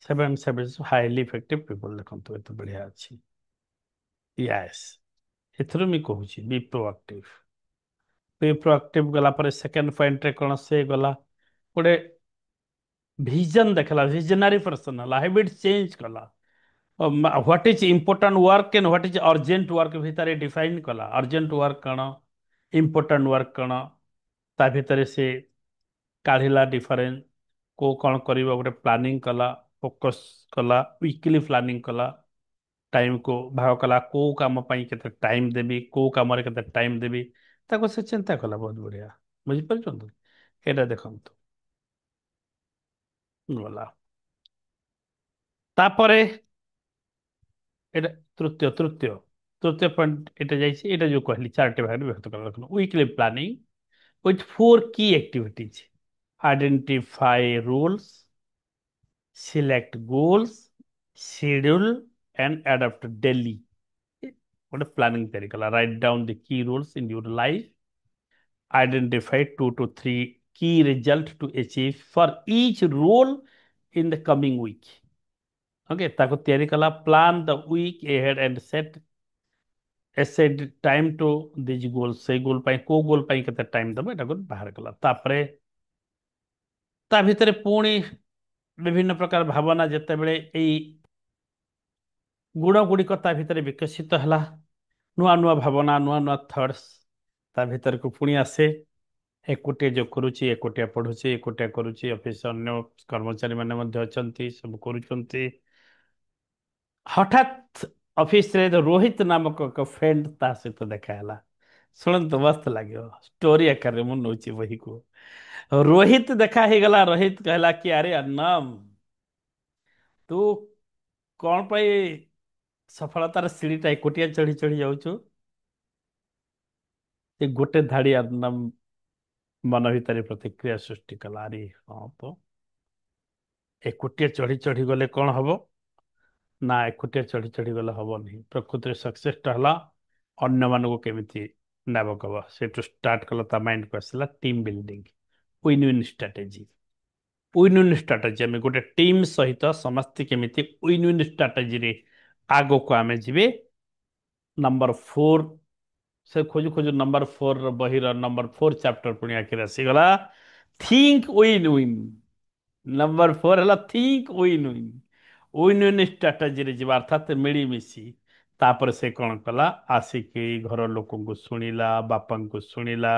7 ହାଇଲି ଇଫେକ୍ଟିଭ ପିପଲ, ଦେଖନ୍ତୁ ଏତେ ବଢିଆ ଅଛି। ୟେସ୍, ଏଥିରୁ ମୁଁ କହୁଛି ବି ପ୍ରୋଆକ୍ଟିଭ। ବି ପ୍ରୋଆକ୍ଟିଭ ଗଲା ପରେ ସେକେଣ୍ଡ ପଏଣ୍ଟରେ କଣ, ସେ ଗଲା ଗୋଟେ ଭିଜନ ଦେଖିଲା, ଭିଜନାରୀ ପର୍ସନ ହେଲା, ହାବିଟ ଚେଞ୍ଜ କଲା। What is important work and what is urgent work ଭିତରେ ଡିଫାଇନ୍ କଲା। ଅର୍ଜେଣ୍ଟ ୱାର୍କ କଣ, ଇମ୍ପୋର୍ଟାଣ୍ଟ ୱାର୍କ କଣ, ତା ଭିତରେ ସେ କାଢିଲା ଡିଫରେନ୍ସ। କୋଉ କଣ କରିବ ଗୋଟେ ପ୍ଲାନିଂ କଲା, ଫୋକସ୍ କଲା, ୱିକଲି ପ୍ଲାନିଂ କଲା, ଟାଇମକୁ ଭାଗ କଲା, କୋଉ କାମ ପାଇଁ କେତେ ଟାଇମ ଦେବି, କୋଉ କାମରେ କେତେ ଟାଇମ ଦେବି, ତାକୁ ସେ ଚିନ୍ତା କଲା। ବହୁତ ବଢିଆ, ବୁଝିପାରୁଛନ୍ତି। ଏଇଟା ଦେଖନ୍ତୁ ଗଲା। ତାପରେ ଏଇଟା ତୃତୀୟ ତୃତୀୟ ତୃତୀୟ ପଏଣ୍ଟ ଏଇଟା ଯାଇଛି। ଏଇଟା ଯୋଉ କହିଲି 4ଟି ଭାଗରେ ବିଭକ୍ତ କଲା, ଦେଖନ୍ତୁ weekly planning with 4 key activities: identify rules, select goals, schedule and adapt daily। ଗୋଟେ ପ୍ଲାନିଂ ତିଆରି କଲା, write down the key rules in your life, identify 2 to 3 key results to achieve for each role in the coming week। Okay, ତାକୁ ତିଆରି କଲା, plan the week ahead and set aside time to these goals। ସେଇ ଗୋଲ ପାଇଁ କୋଉ ଗୋଲ ପାଇଁ କେତେ time ଦେବ ଏଟାକୁ ବାହାର କଲା। ତାପରେ ତା ଭିତରେ ପୁଣି ବିଭିନ୍ନ ପ୍ରକାର ଭାବନା, ଯେତେବେଳେ ଏଇ ଗୁଣ ଗୁଡ଼ିକ ତା ଭିତରେ ବିକଶିତ ହେଲା, ନୂଆ ନୂଆ ଭାବନା, ନୂଆ ନୂଆ ଥଟ୍ସ ତା ଭିତରକୁ ପୁଣି ଆସେ। ଏକୁଟିଆ ଯୋଉ କରୁଛି, ଏକୁଟିଆ ପଢୁଛି, ଏକୁଟିଆ କରୁଛି, ଅଫିସ ଅନ୍ୟ କର୍ମଚାରୀ ମାନେ ମଧ୍ୟ ଅଛନ୍ତି, ସବୁ କରୁଛନ୍ତି। ହଠାତ୍ ଅଫିସରେ ରୋହିତ ନାମକ ଏକ ଫ୍ରେଣ୍ଡ ତା ସହିତ ଦେଖା ହେଲା। ଶୁଣନ୍ତୁ, ମସ୍ତ ଲାଗିବ, ଷ୍ଟୋରି ଆକାରରେ ମୁଁ ନଉଛି ବହିକୁ। ରୋହିତ ଦେଖା ହେଇଗଲା। ରୋହିତ କହିଲା କି ଆରେ ଅନ୍ନମ, ତୁ କଣ ପାଇଁ ସଫଳତାର ସିଢିଟା ଏକୁଟିଆ ଚଢି ଚଢି ଯାଉଛୁ? ଏ ଗୋଟେ ଧାଡି ଅନ୍ନମ ମନ ଭିତରେ ପ୍ରତିକ୍ରିୟା ସୃଷ୍ଟି କଲା, ଆରେ ହଁ ତ, ଏକୁଟିଆ ଚଢି ଚଢି ଗଲେ କଣ ହବ ନା, ଏକୁଟିଆ ଚଢି ଚଢି ଗଲେ ହବନି। ପ୍ରକୃତିରେ ସକ୍ସେସଟା ହେଲା ଅନ୍ୟମାନଙ୍କୁ କେମିତି ନେବାକୁ ହବ। ସେଠୁ ଷ୍ଟାର୍ଟ କଲା, ତା ମାଇଣ୍ଡକୁ ଆସିଲା team building, win win strategy. Win win strategy, ଆମେ ଗୋଟେ ଟିମ୍ ସହିତ ସମସ୍ତେ କେମିତି ୱିନ୍ ୱିନ୍ ଷ୍ଟ୍ରାଟେଜିରେ ଆଗକୁ ଆମେ ଯିବେ। ନମ୍ବର 4, ସେ ଖୋଜୁ ଖୋଜୁ ନମ୍ବର 4 ବହିର ନମ୍ବର 4 ଚାପ୍ଟର ପୁଣି ଆଖିରେ ଆସିଗଲା, ଥିଙ୍କ ୱିନ୍ ୱିନ୍। ନମ୍ବର 4 ହେଲା think win win. Win win ଷ୍ଟ୍ରାଟେଜିରେ ଯିବା, ଅର୍ଥାତ୍ ମିଳିମିଶି। ତାପରେ ସେ କଣ କଲା, ଆସିକି ଘର ଲୋକଙ୍କୁ ଶୁଣିଲା, ବାପାଙ୍କୁ ଶୁଣିଲା।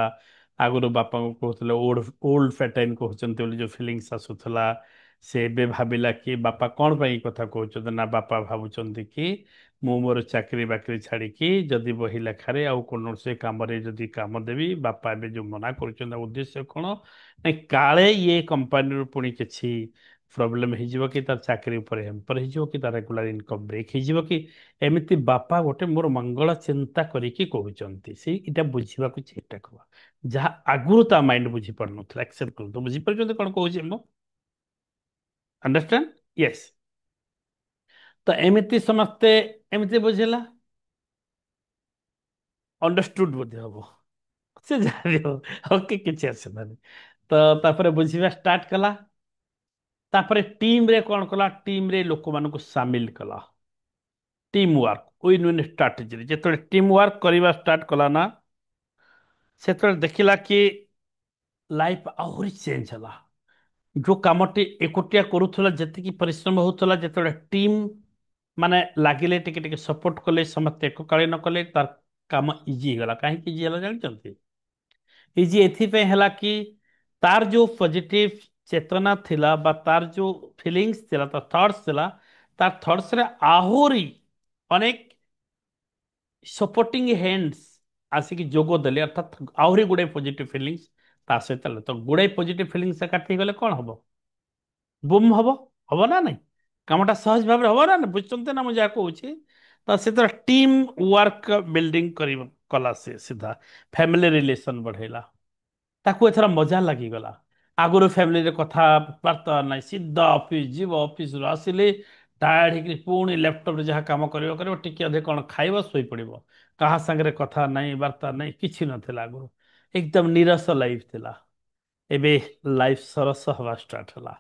ଆଗରୁ ବାପାଙ୍କୁ କହୁଥିଲେ ଓଲ୍ଡ ଓଲ୍ଡ ଫେଟାଇନ୍ କହୁଛନ୍ତି ବୋଲି ଯୋଉ ଫିଲିଙ୍ଗସ୍ ଆସୁଥିଲା, ସେ ଏବେ ଭାବିଲା କି ବାପା କଣ ପାଇଁ ଏ କଥା କହୁଛନ୍ତି, ନା ବାପା ଭାବୁଛନ୍ତି କି ମୁଁ ମୋର ଚାକିରି ବାକିରି ଛାଡିକି ଯଦି ବହି ଲେଖାରେ ଆଉ କୌଣସି କାମରେ ଯଦି କାମ ଦେବି, ବାପା ଏବେ ଯୋଉ ମନା କରୁଛନ୍ତି, ଉଦ୍ଦେଶ୍ୟ କଣ, ନାଇଁ କାଳେ ଇଏ କମ୍ପାନୀରୁ ପୁଣି କିଛି ପ୍ରୋବ୍ଲେମ ହେଇଯିବ କି, ତାର ଚାକିରି ଉପରେ ହେମ୍ପର ହେଇଯିବ କି, ତାର ରେଗୁଲାର ଇନକମ୍ ବ୍ରେକ୍ ହେଇଯିବ କି, ଏମିତି ବାପା ଗୋଟେ ମୋର ମଙ୍ଗଳ ଚିନ୍ତା କରିକି କହୁଛନ୍ତି। ସେଇଟା ବୁଝିବାକୁ ଚେଷ୍ଟା କର, ଯାହା ଆଗରୁ ତା ମାଇଣ୍ଡ ବୁଝି ପାରୁନଥିଲା, ଆକ୍ସେପ୍ଟ କରନ୍ତୁ। ବୁଝିପାରୁଛନ୍ତି କଣ କହୁଛି ମୁଁ? ଅଣ୍ଡରଷ୍ଟାଣ୍ଡ? ୟେସ୍। ତ ଏମିତି ସମସ୍ତେ ଏମିତି ବୁଝିଲା, ଅଣ୍ଡରଷ୍ଟୁଡ ବୋଧେ ହବ, ସେ ଯାହା ବି ହଉ, ଓକେ, କିଛି ଅସୁବିଧା ନାହିଁ। ତ ତାପରେ ବୁଝିବା ଷ୍ଟାର୍ଟ କଲା। ତାପରେ ଟିମରେ କଣ କଲା, ଟିମରେ ଲୋକମାନଙ୍କୁ ସାମିଲ କଲା। ଟିମ୍ ୱାର୍କ, ୱିନ୍ ୱିନ୍ ଷ୍ଟ୍ରାଟେଜିରେ ଯେତେବେଳେ ଟିମ୍ ୱାର୍କ କରିବା ଷ୍ଟାର୍ଟ କଲା ନା, ସେତେବେଳେ ଦେଖିଲା କି ଲାଇଫ ଆହୁରି ଚେଞ୍ଜ ହେଲା। ଯୋଉ କାମଟି ଏକୁଟିଆ କରୁଥିଲା, ଯେତିକି ପରିଶ୍ରମ ହଉଥିଲା, ଯେତେବେଳେ ଟିମ୍ ମାନେ ଲାଗିଲେ, ଟିକେ ଟିକେ ସପୋର୍ଟ କଲେ, ସମସ୍ତେ ଏକକାଳୀନ କଲେ, ତାର କାମ ଇଜି ହେଇଗଲା। କାହିଁକି ଇଜି ହେଲା ଜାଣିଛନ୍ତି? ଇଜି ଏଥିପାଇଁ ହେଲା କି ତାର ଯୋଉ ପଜିଟିଭ ଚେତନା ଥିଲା, ବା ତାର ଯୋଉ ଫିଲିଙ୍ଗସ୍ ଥିଲା, ତାର ଥଟ୍ସ ଥିଲା, ତାର ଥଟ୍ସରେ ଆହୁରି ଅନେକ ସପୋର୍ଟିଂ ହ୍ୟାଣ୍ଡସ୍ ଆସିକି ଯୋଗ ଦେଲେ, ଅର୍ଥାତ୍ ଆହୁରି ଗୁଡ଼େ ପଜିଟିଭ ଫିଲିଙ୍ଗସ୍ ତା ସହିତ ତ ଗୁଡ଼ାଏ ପଜିଟିଭ ଫିଲିଙ୍ଗସ୍ ଏକାଠି ହେଇଗଲେ କ'ଣ ହବ? ବୁମ୍ ହବ। ହବ ନା ନାଇଁ? କାମଟା ସହଜ ଭାବରେ ହବ ନା ନାଇଁ? ବୁଝୁଛନ୍ତି ନା ମୁଁ ଯାହା କହୁଛି? ତ ସେଥିରେ ଟିମ୍ ୱାର୍କ ବିଲ୍ଡିଂ କଲା ସେ ସିଧା ଫ୍ୟାମିଲି ରିଲେସନ ବଢେଇଲା। ତାକୁ ଏଥର ମଜା ଲାଗିଗଲା। ଆଗରୁ ଫ୍ୟାମିଲିରେ କଥାବାର୍ତ୍ତା ନାହିଁ, ସିଧା ଅଫିସ ଯିବ, ଅଫିସରୁ ଆସିଲେ ଟାୟାର୍ଡ ହେଇକି ପୁଣି ଲ୍ୟାପଟପରେ ଯାହା କାମ କରିବ ଟିକେ ଅଧେ କ'ଣ ଖାଇବ, ଶୋଇପଡ଼ିବ। କାହା ସାଙ୍ଗରେ କଥା ନାହିଁ, ବାର୍ତ୍ତା ନାହିଁ, କିଛି ନଥିଲା ଆଗରୁ। ଏକଦମ ନିରସ ଲାଇଫ ଥିଲା। ଏବେ ଲାଇଫ ସରସ ହବା ଷ୍ଟାର୍ଟ ହେଲା।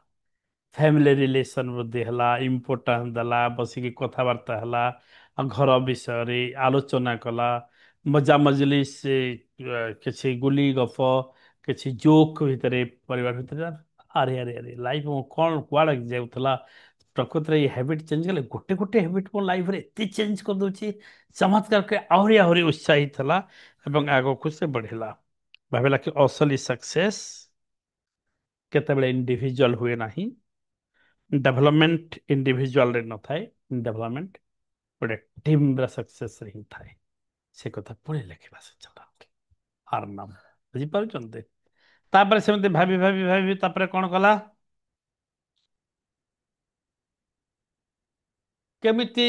ଫ୍ୟାମିଲି ରିଲେସନ ବୃଦ୍ଧି ହେଲା, ଇମ୍ପୋର୍ଟାନ୍ସ ଦେଲା, ବସିକି କଥାବାର୍ତ୍ତା ହେଲା, ଘର ବିଷୟରେ ଆଲୋଚନା କଲା, ମଜା ମଜଲିସ, କିଛି ଗୁଲି ଗପ, କିଛି ଜୋକ୍ ଭିତରେ, ପରିବାର ଭିତରେ। ଆରେ ଆରେ ଆରେ ଲାଇଫ କ'ଣ କୁଆଡ଼େ ଯାଉଥିଲା। ପ୍ରକୃତରେ ଏଇ ହ୍ୟାବିଟ୍ ଚେଞ୍ଜ କଲେ, ଗୋଟେ ଗୋଟେ ହ୍ୟାବିଟ୍ ମୋ ଲାଇଫରେ ଏତେ ଚେଞ୍ଜ କରିଦେଉଛି। ଚମତ୍କାର ଆହୁରି ଆହୁରି ଉତ୍ସାହିତ ହେଲା ଏବଂ ଆଗକୁ ସେ ବଢ଼ିଲା। ଭାବିଲା କି ଅସଲି ସକ୍ସେସ୍ କେତେବେଳେ ଇଣ୍ଡିଭିଜୁଆଲ ହୁଏ ନାହିଁ, ଡେଭଲପମେଣ୍ଟ ଇଣ୍ଡିଭିଜୁଆଲରେ ନଥାଏ, ଡେଭଲପମେଣ୍ଟ ଗୋଟେ ଟିମ୍ର ସକ୍ସେସରେ ହିଁ ଥାଏ। ସେ କଥା ପୁଣି ଲେଖିବା ସେ ଚାଲନ୍ତି ଆର ନାମ। ବୁଝିପାରୁଛନ୍ତି? ତାପରେ ସେମିତି ଭାବି ଭାବି ଭାବି ତାପରେ କ'ଣ କଲା? କେମିତି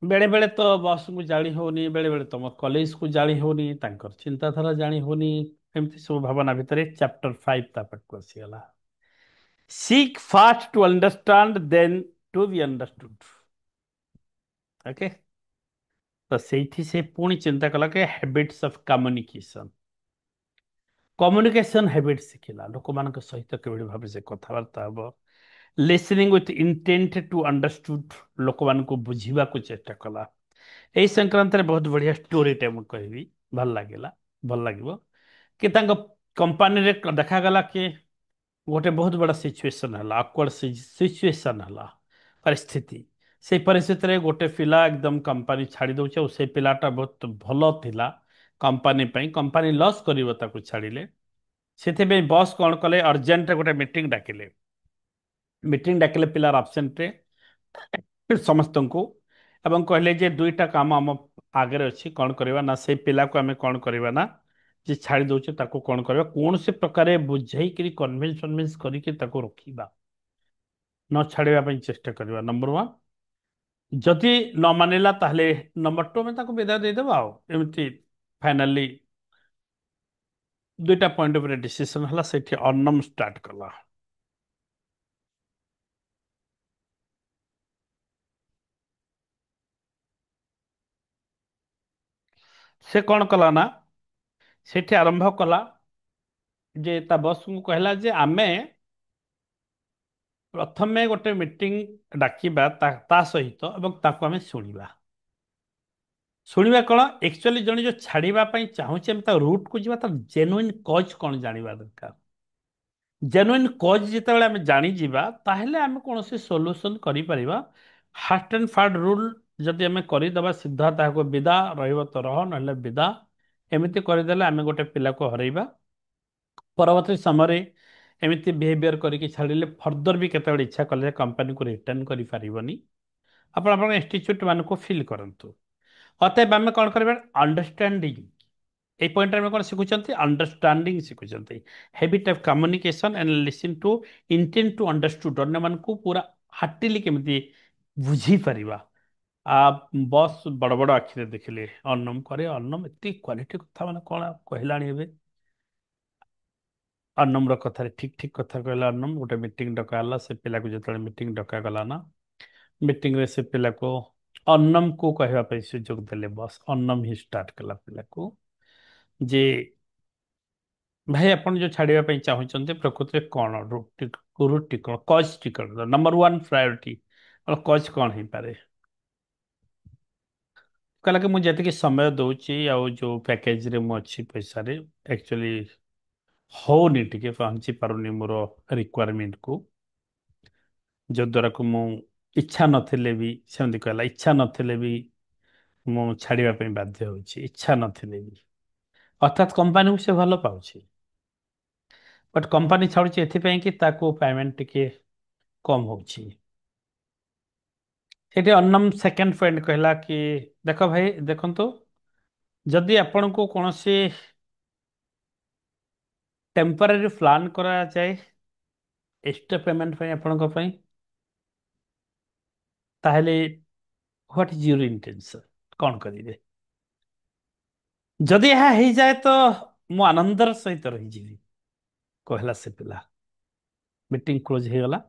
ବେଳେ ବେଳେ ତ ବସ୍କୁ ଜାଣି ହଉନି, ବେଳେ ବେଳେ ତମ କଲେଜକୁ ଜାଣି ହଉନି, ତାଙ୍କର ଚିନ୍ତାଧାରା ଜାଣି ହଉନି। ଏମିତି ସବୁ ଭାବନା ଭିତରେ ଚାପ୍ଟର 5 ତା ପାଖକୁ ଆସିଗଲା। Seek first to understand, then to be understood. Okay. ତ ସେଇଠି ସେ ପୁଣି ଚିନ୍ତା କଲା କି habits of communication. Communication habit ଶିଖିଲା। ଲୋକମାନଙ୍କ ସହିତ କିଭଳି ଭାବେ ସେ କଥାବାର୍ତ୍ତା ହେବ। ଲିସନିଂ ୱିଥ୍ ଇଣ୍ଟେଣ୍ଟ ଟୁ ଅଣ୍ଡରଷ୍ଟୁଡ, ଲୋକମାନଙ୍କୁ ବୁଝିବାକୁ ଚେଷ୍ଟା କଲା। ଏହି ସଂକ୍ରାନ୍ତରେ ବହୁତ ବଢ଼ିଆ ଷ୍ଟୋରିଟେ ମୁଁ କହିବି, ଭଲ ଲାଗିଲା, ଭଲ ଲାଗିବ। କି ତାଙ୍କ କମ୍ପାନୀରେ ଦେଖାଗଲା କି ଗୋଟେ ବହୁତ ବଡ଼ ସିଚୁଏସନ ହେଲା, ଅକ୍ୱାର୍ଡ ସିଚୁଏସନ ହେଲା, ପରିସ୍ଥିତି। ସେଇ ପରିସ୍ଥିତିରେ ଗୋଟେ ପିଲା ଏକଦମ କମ୍ପାନୀ ଛାଡ଼ି ଦେଉଛି, ଆଉ ସେ ପିଲାଟା ବହୁତ ଭଲ ଥିଲା କମ୍ପାନୀ ପାଇଁ। କମ୍ପାନୀ ଲସ୍ କରିବ ତାକୁ ଛାଡ଼ିଲେ। ସେଥିପାଇଁ ବସ୍ କ'ଣ କଲେ, ଅର୍ଜେଣ୍ଟରେ ଗୋଟେ ମିଟିଂ ଡାକିଲେ। ମିଟିଂ ଡାକିଲେ ପିଲାର ଆବସେଣ୍ଟରେ ସମସ୍ତଙ୍କୁ, ଏବଂ କହିଲେ ଯେ ଦୁଇଟା କାମ ଆମ ଆଗରେ ଅଛି। କ'ଣ କରିବା ନା, ସେଇ ପିଲାକୁ ଆମେ କ'ଣ କରିବା ନା, ଯେ ଛାଡ଼ି ଦେଉଛି ତାକୁ କ'ଣ କରିବା, କୌଣସି ପ୍ରକାରେ ବୁଝେଇକିରି କନଭିନ୍ସ କରିକି ତାକୁ ରଖିବା, ନ ଛାଡ଼ିବା ପାଇଁ ଚେଷ୍ଟା କରିବା। ନମ୍ବର 1, ଯଦି ନ ମାନିଲା ତାହେଲେ ନମ୍ବର 2 ଆମେ ତାକୁ ବିଦାୟ ଦେଇଦେବା। ଆଉ ଏମିତି ଫାଇନାଲି ଦୁଇଟା ପଏଣ୍ଟ ଉପରେ ଡିସିସନ ହେଲା। ସେଠି ଅନମ ଷ୍ଟାର୍ଟ କଲା। ସେ କ'ଣ କଲା ନା, ସେଠି ଆରମ୍ଭ କଲା ଯେ ତା ବସ୍ଙ୍କୁ କହିଲା ଯେ ଆମେ ପ୍ରଥମେ ଗୋଟେ ମିଟିଂ ଡାକିବା ତା ସହିତ, ଏବଂ ତାକୁ ଆମେ ଶୁଣିବା। ଶୁଣିବା କ'ଣ, ଆକ୍ଚୁଆଲି ଜଣେ ଯେଉଁ ଛାଡ଼ିବା ପାଇଁ ଚାହୁଁଛି, ଆମେ ତା ରୁଟ୍କୁ ଯିବା, ତାର ଜେନୁଇନ୍ କଜ୍ କ'ଣ ଜାଣିବା ଦରକାର। ଜେନୁଇନ୍ କଜ୍ ଯେତେବେଳେ ଆମେ ଜାଣିଯିବା, ତାହେଲେ ଆମେ କୌଣସି ସଲ୍ୟୁସନ୍ କରିପାରିବା। ହାର୍ଟ ଆଣ୍ଡ ଫାର୍ଟ ରୁଲ୍ ଯଦି ଆମେ କରିଦେବା, ସିଧା ତାହାକୁ ବିଦା, ରହିବ ତ ରହ, ନହେଲେ ବିଦା, ଏମିତି କରିଦେଲେ ଆମେ ଗୋଟେ ପିଲାକୁ ହରେଇବା। ପରବର୍ତ୍ତୀ ସମୟରେ ଏମିତି ବିହେଭିୟର କରିକି ଛାଡ଼ିଲେ ଫର୍ଦର ବି କେତେବେଳେ ଇଚ୍ଛା କଲେ କମ୍ପାନୀକୁ ରିଟର୍ନ କରିପାରିବନି। ଆପଣ ଆପଣଙ୍କ ଇନଷ୍ଟିଚ୍ୟୁଟ୍ ମାନଙ୍କୁ ଫିଲ୍ କରନ୍ତୁ। ଅତଏବ ଆମେ କ'ଣ କରିବା, ଅଣ୍ଡରଷ୍ଟାଣ୍ଡିଂ। এই পয়েন্টে ଆମେ କ'ଣ ଶିଖୁଛନ୍ତି, ଅଣ୍ଡରଷ୍ଟାଣ୍ଡିଂ ଶିଖୁଛନ୍ତି। Habit of communication and listen to intent to understood, ଅନ୍ୟମାନଙ୍କୁ ପୁରା ହାର୍ଟିଲି କେମିତି ବୁଝିପାରିବା। ବସ୍ ବଡ଼ ବଡ଼ ଆଖିରେ ଦେଖିଲେ ଅନମ କରେ। ଅନମ ଏତେ କ୍ୱାଲିଟି କଥା, ମାନେ କ'ଣ କହିଲାଣି ଏବେ। ଅନମ୍ର କଥାରେ ଠିକ୍ ଠିକ୍ କଥା କହିଲା ଅନମ। ଗୋଟେ ମିଟିଂ ଡକା ହେଲା। ସେ ପିଲାକୁ ଯେତେବେଳେ ମିଟିଂ ଡକାଗଲା ନା, ମିଟିଂରେ ସେ ପିଲାକୁ ଅନମକୁ କହିବା ପାଇଁ ସୁଯୋଗ ଦେଲେ ବସ୍। ଅନମ ହିଁ ଷ୍ଟାର୍ଟ କଲା ପିଲାକୁ ଯେ ଭାଇ, ଆପଣ ଯେଉଁ ଛାଡ଼ିବା ପାଇଁ ଚାହୁଁଛନ୍ତି ପ୍ରକୃତିରେ କ'ଣ ରୁଟ୍ଟି କ'ଣ, କଜ୍ଟି କ'ଣ, ନମ୍ବର 1 ପ୍ରାୟୋରିଟି କଜ୍ କ'ଣ ହେଇପାରେ। କହିଲା କି ମୁଁ ଯେତିକି ସମୟ ଦେଉଛି ଆଉ ଯେଉଁ ପ୍ୟାକେଜରେ ମୁଁ ଅଛି ପଇସାରେ, ଆକ୍ଚୁଆଲି ହଉନି, ଟିକେ ପହଞ୍ଚି ପାରୁନି ମୋର ରିକ୍ୱାରମେଣ୍ଟକୁ, ଯଦ୍ୱାରାକୁ ମୁଁ ଇଚ୍ଛା ନଥିଲେ ବି, ସେମିତି କହିଲା, ଇଚ୍ଛା ନଥିଲେ ବି ମୁଁ ଛାଡ଼ିବା ପାଇଁ ବାଧ୍ୟ ହେଉଛି, ଇଚ୍ଛା ନଥିଲେ ବି। ଅର୍ଥାତ୍ କମ୍ପାନୀକୁ ସେ ଭଲ ପାଉଛି, ବଟ୍ କମ୍ପାନୀ ଛାଡ଼ୁଛି ଏଥିପାଇଁ କି ତାକୁ ପେମେଣ୍ଟ ଟିକେ କମ୍ ହେଉଛି। ସେଠି ଅନମ ସେକେଣ୍ଡ ପଏଣ୍ଟ କହିଲା କି ଦେଖ ଭାଇ, ଦେଖନ୍ତୁ, ଯଦି ଆପଣଙ୍କୁ କୌଣସି टेम्पररी प्लान कराए एक्स्ट्रा पेमेंट ପାଇଁ ଆପଣଙ୍କ ପାଇଁ, ତାହେଲେ ହ୍ୱାଟ ଇଜ ୟୁର ଇଣ୍ଟେନ୍ସନ, କ'ଣ କରିବେ? ଯଦି ଏହା ହେଇଯାଏ ତ ମୁଁ ଆନନ୍ଦର ସହିତ ରହିଯିବି, କହିଲା ସେ ପିଲା। ମିଟିଂ କ୍ଲୋଜ ହେଇଗଲା।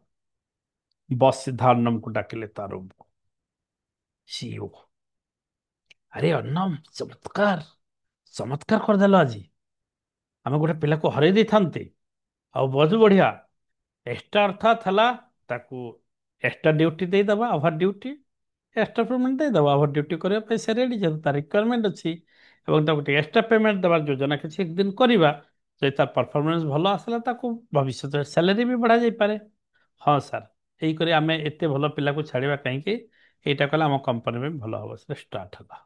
ବସ୍ ସିଧା ଅନ୍ନମକୁ ଡାକିଲେ ତା ରୁମକୁ। ସିଓ, ଆରେ ଅନ୍ନମ, ଚମତ୍କାର ଚମତ୍କାର କରିଦେଲ ଆଜି। ଆମେ ଗୋଟେ ପିଲାକୁ ହରେଇ ଦେଇଥାନ୍ତେ। ଆଉ ବହୁତ ବଢିଆ। ଏକ୍ସଟ୍ରା ଅର୍ଥାତ୍ ହେଲା ତାକୁ ଏକ୍ସଟ୍ରା ଡ୍ୟୁଟି ଦେଇଦେବା, ଓଭର ଡ୍ୟୁଟି ଏକ୍ସଟ୍ରା ପେମେଣ୍ଟ ଦେଇଦେବା। ଓଭର ଡ୍ୟୁଟି କରିବା ପାଇଁ ସେ ରେଡି, ଯେହେତୁ ତାର ରିକ୍ୱାରମେଣ୍ଟ ଅଛି। ଏବଂ ତାକୁ ଟିକେ ଏକ୍ସଟ୍ରା ପେମେଣ୍ଟ ଦେବାର ଯୋଜନା କିଛି ଦିନ କରିବା। ଯଦି ତାର ପରଫର୍ମାନ୍ସ ଭଲ ଆସିଲା ତାକୁ ଭବିଷ୍ୟତରେ ସାଲାରୀ ବି ବଢ଼ା ଯାଇପାରେ। ହଁ ସାର୍, ଏଇକରି ଆମେ ଏତେ ଭଲ ପିଲାକୁ ଛାଡ଼ିବା କାହିଁକି, ଏଇଟା କଲେ ଆମ କମ୍ପାନୀ ପାଇଁ ଭଲ ହେବ। ସେଟା ଷ୍ଟାର୍ଟ ହେଲା।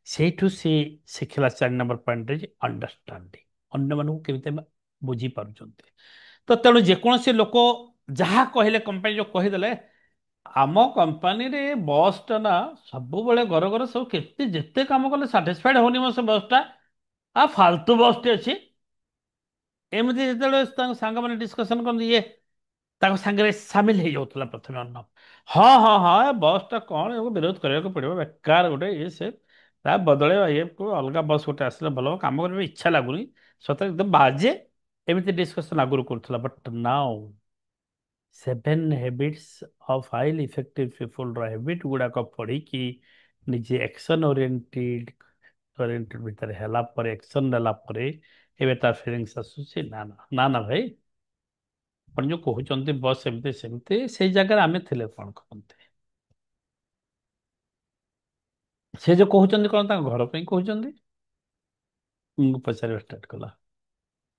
ସେଇଠୁ ସେ ଶିଖିଲା 4 ନମ୍ବର ପଏଣ୍ଟରେ ଯେ ଅଣ୍ଡରଷ୍ଟାଣ୍ଡିଂ, ଅନ୍ୟମାନଙ୍କୁ କେମିତି ଆମେ ବୁଝିପାରୁଛନ୍ତି। ତ ତେଣୁ ଯେକୌଣସି ଲୋକ ଯାହା କହିଲେ, କମ୍ପାନୀ ଯୋଉ କହିଦେଲେ ଆମ କମ୍ପାନୀରେ ବସ୍ଟା ନା ସବୁବେଳେ ଘର ଘର ସବୁ କେତେ ଯେତେ କାମ କଲେ ସାଟିସ୍ଫାଏଡ୍ ହଉନି ମୋ ସେ ବସ୍ଟା, ଫାଲତୁ ବସ୍ଟି ଅଛି। ଏମିତି ଯେତେବେଳେ ତାଙ୍କ ସାଙ୍ଗମାନେ ଡିସ୍କସନ୍ କରନ୍ତି, ଇଏ ତାଙ୍କ ସାଙ୍ଗରେ ସାମିଲ ହେଇଯାଉଥିଲା ପ୍ରଥମେ ଅନ୍ନ। ହଁ ହଁ ହଁ, ଏ ବସ୍ଟା କ'ଣ, ଏକୁ ବିରୋଧ କରିବାକୁ ପଡ଼ିବ, ବେକାର ଗୋଟେ ଇଏ ସେ, ତା ବଦଳେଇବା, ଇଏ ଅଲଗା ବସ୍ ଗୋଟେ ଆସିଲେ ଭଲ ହେବ, କାମ କରିବା ଇଚ୍ଛା ଲାଗୁନି, ସତରେ ଏକଦମ ବାଜେ। ଏମିତି ଡିସ୍କସନ୍ ଆଗରୁ କରୁଥିଲା। But now 7 habits of highly effective ପିପୁଲର ହ୍ୟାବିଟ୍ ଗୁଡ଼ାକ ପଢ଼ିକି ନିଜେ ଏକ୍ସନ୍ ଓରିଏଣ୍ଟେଡ୍ ଭିତରେ ହେଲା ପରେ, ଏକ୍ସନ୍ ନେଲା ପରେ ଏବେ ତାର ଫିଲିଙ୍ଗସ୍ ଆସୁଛି, ନା ନା ନା ନା ଭାଇ, ଆପଣ ଯୋଉ କହୁଛନ୍ତି ବସ୍ ଏମିତି ସେମିତି, ସେଇ ଜାଗାରେ ଆମେ ଥିଲେ କ'ଣ କରନ୍ତି? ସେ ଯୋଉ କହୁଛନ୍ତି କ'ଣ ତାଙ୍କ ଘର ପାଇଁ କହୁଛନ୍ତି? ମୁଁ ପଚାରିବା ଷ୍ଟାର୍ଟ କଲା।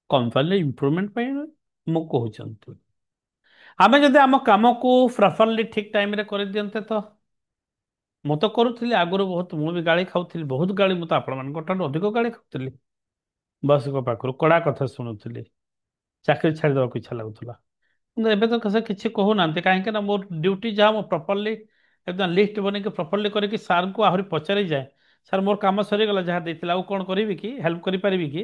କମ୍ପାନୀର ଇମ୍ପ୍ରୁଭମେଣ୍ଟ ପାଇଁ ମୁଁ କହୁଛନ୍ତି। ଆମେ ଯଦି ଆମ କାମକୁ ପ୍ରପରଲି ଠିକ୍ ଟାଇମରେ କରିଦିଅନ୍ତେ ତ। ମୁଁ ତ କରୁଥିଲି ଆଗରୁ ବହୁତ, ମୁଁ ବି ଗାଳି ଖାଉଥିଲି, ବହୁତ ଗାଳି। ମୁଁ ତ ଆପଣମାନଙ୍କ ଠାରୁ ଅଧିକ ଗାଳି ଖାଉଥିଲି। ବସ୍ଙ୍କ ପାଖରୁ କଡ଼ା କଥା ଶୁଣୁଥିଲି। ଚାକିରି ଛାଡ଼ିଦେବାକୁ ଇଚ୍ଛା ଲାଗୁଥିଲା। କିନ୍ତୁ ଏବେ ତ ସେ କିଛି କହୁନାହାନ୍ତି, କାହିଁକି ନା ମୋର ଡ୍ୟୁଟି ଯାହା, ମୁଁ ପ୍ରପରଲି ଏକଦମ ଲିଷ୍ଟ ବନେଇକି ପ୍ରପରଲି କରିକି ସାର୍ଙ୍କୁ ଆହୁରି ପଚାରିଯାଏ, ସାର୍ ମୋର କାମ ସରିଗଲା ଯାହା ଦେଇଥିଲା, ଆଉ କ'ଣ କରିବି କି, ହେଲ୍ପ କରିପାରିବି କି?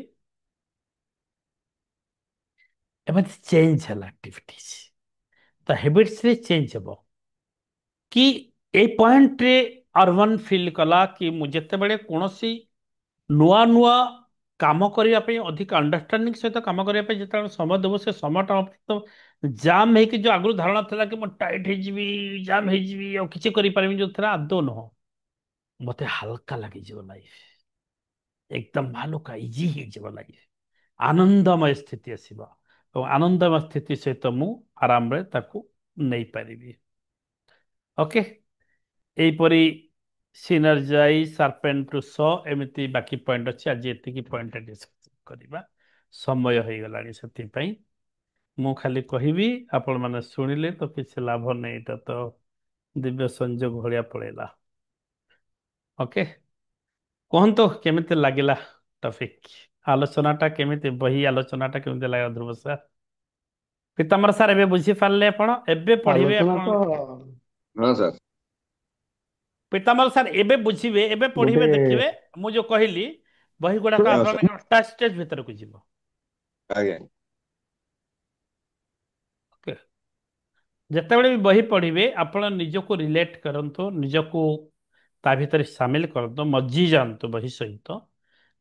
ଏମିତି ଚେଞ୍ଜ ହେଲା ଆକ୍ଟିଭିଟିଜ। ତ ହ୍ୟାବିଟ୍ସରେ ଚେଞ୍ଜ ହେବ କି ଏଇ ପଏଣ୍ଟରେ ଅରମାନ ଫିଲ୍ କଲା କି ମୁଁ ଯେତେବେଳେ କୌଣସି ନୂଆ ନୂଆ କାମ କରିବା ପାଇଁ, ଅଧିକ ଅଣ୍ଡରଷ୍ଟାଣ୍ଡିଂ ସହିତ କାମ କରିବା ପାଇଁ ଯେତେବେଳେ ସମୟ ଦେବୁ, ସେ ସମୟଟା ଜାମ୍ ହେଇକି, ଯୋଉ ଆଗରୁ ଧାରଣା ଥିଲା କି ମୁଁ ଟାଇଟ୍ ହେଇଯିବି, ଜାମ୍ ହେଇଯିବି, ଆଉ କିଛି କରିପାରିବିନି, ଯୋଉ ଥିଲା ଆଦୌ ନୁହଁ। ମତେ ହାଲକା ଲାଗିଯିବ ଲାଇଫ, ଏକଦମ ହାଲୁକା ଇଜି ହେଇଯିବ ଲାଇଫ, ଆନନ୍ଦମୟ ସ୍ଥିତି ଆସିବ। ଏବଂ ଆନନ୍ଦମୟ ସ୍ଥିତି ସହିତ ମୁଁ ଆରାମରେ ତାକୁ ନେଇପାରିବି। ଓକେ, ଏଇପରି ସିନର୍ଜାଇଜ, ସାର୍ପେଣ୍ଟ ଟୁ ସ, ଏମିତି ବାକି ପଏଣ୍ଟ ଅଛି। ଆଜି ଏତିକି ପଏଣ୍ଟ ଡିସ୍କସ କରିବା, ସମୟ ହେଇଗଲାଣି। ସେଥିପାଇଁ ମୁଁ ଖାଲି କହିବି, ଆପଣମାନେ ଶୁଣିଲେ ତ କିଛି ଲାଭ ନାହିଁ, ଏଇଟା ତ ଦିବ୍ୟ ସଂଯୋଗ ଭଳିଆ ପଳେଇଲା। ଓକେ, କୁହନ୍ତୁ କେମିତି ଲାଗିଲା ଟପିକ, ଆଲୋଚନାଟା କେମିତି, ବହି ଆଲୋଚନାଟା କେମିତି ଲାଗିଲା ଧ୍ରୁବ ସାର୍? ପିତାମ୍ବର ସାର୍ ଏବେ ବୁଝିପାରିଲେ ଆପଣ? ଏବେ ପଢିବେ ଆଲୋଚନା ଆପଣ? ତ हाँ सर। ପିତାମ୍ବର ସାର୍ ଏବେ ବୁଝିବେ, ଏବେ ଗୋଟେ ପଢିବେ, ଦେଖିବେ ମୁଁ ଯୋଉ କହିଲି ବହି ଗୁଡାକ हाँ सर। ଆପଣଙ୍କ ଷ୍ଟେଜ ଭିତରକୁ ଯିବ। आगे। ଓକେ, ଯେତେବେଳେ ବି ବହି ପଢିବେ ଆପଣ ନିଜକୁ ରିଲେଟ କରନ୍ତୁ, ନିଜକୁ ତା ଭିତରେ ସାମିଲ କରନ୍ତୁ, ମଜି ଯାଆନ୍ତୁ ବହି ସହିତ।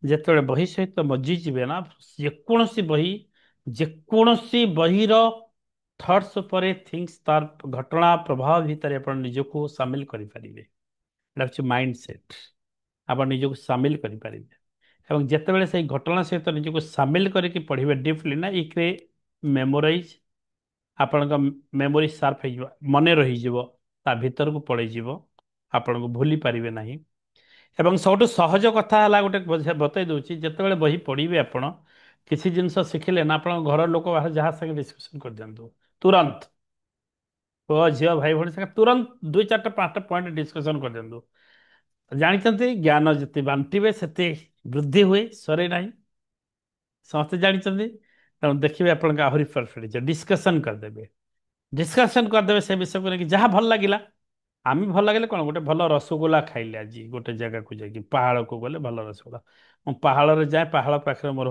ଯେତେବେଳେ ବହି ସହିତ ମଜି ଯିବେ ନା, ଯେକୌଣସି ବହିର ଥଟ୍ସ ଉପରେ, ଥିଙ୍ଗସ୍, ତାର ଘଟଣା ପ୍ରଭାବ ଭିତରେ ଆପଣ ନିଜକୁ ସାମିଲ କରିପାରିବେ। ଏଟା ହଉଛି ମାଇଣ୍ଡ ସେଟ୍। ଆପଣ ନିଜକୁ ସାମିଲ କରିପାରିବେ। ଏବଂ ଯେତେବେଳେ ସେଇ ଘଟଣା ସହିତ ନିଜକୁ ସାମିଲ କରିକି ପଢିବେ ଡିପଲି ନା, ଇକ୍ରେ ମେମୋରାଇଜ, ଆପଣଙ୍କ ମେମୋରି ସାର୍ପ ହେଇଯିବ, ମନେ ରହିଯିବ, ତା ଭିତରକୁ ପଳେଇଯିବ, ଆପଣଙ୍କୁ ଭୁଲି ପାରିବେ ନାହିଁ। ଏବଂ ସବୁଠୁ ସହଜ କଥା ହେଲା, ଗୋଟେ ବତେଇ ଦେଉଛି, ଯେତେବେଳେ ବହି ପଢିବେ ଆପଣ କିଛି ଜିନିଷ ଶିଖିଲେ ନା, ଆପଣଙ୍କ ଘର ଲୋକ ଯାହା ସାଙ୍ଗେ ଡିସ୍କସନ କରିଦିଅନ୍ତୁ, ତୁରନ୍ତ ପୁଅ ଝିଅ ଭାଇ ଭଉଣୀ ସାଙ୍ଗେ ତୁରନ୍ତ 2, 4, 5ଟା ପଏଣ୍ଟ ଡିସ୍କସନ କରିଦିଅନ୍ତୁ। ଜାଣିଛନ୍ତି, ଜ୍ଞାନ ଯେତେ ବାଣ୍ଟିବେ ସେତେ ବୃଦ୍ଧି ହୁଏ, ସରେ ନାହିଁ, ସମସ୍ତେ ଜାଣିଛନ୍ତି। ତେଣୁ ଦେଖିବେ ଆପଣଙ୍କ ଆହୁରି ପରଫେକ୍ଟ ଡିସ୍କସନ କରିଦେବେ। ଡିସ୍କସନ କରିଦେବେ ସେ ବିଷୟକୁ ନେଇକି, ଯାହା ଭଲ ଲାଗିଲା। ଆମେ ଭଲ ଲାଗିଲେ କ'ଣ, ଗୋଟେ ଭଲ ରସଗୋଲା ଖାଇଲେ, ଆଜି ଗୋଟେ ଜାଗାକୁ ଯାଇକି ପାହାଡ଼କୁ ଗଲେ ଭଲ ରସଗୋଲା, ମୁଁ ପାହାଡ଼ରେ ଯାଏ, ପାହାଡ଼ ପାଖରେ ମୋର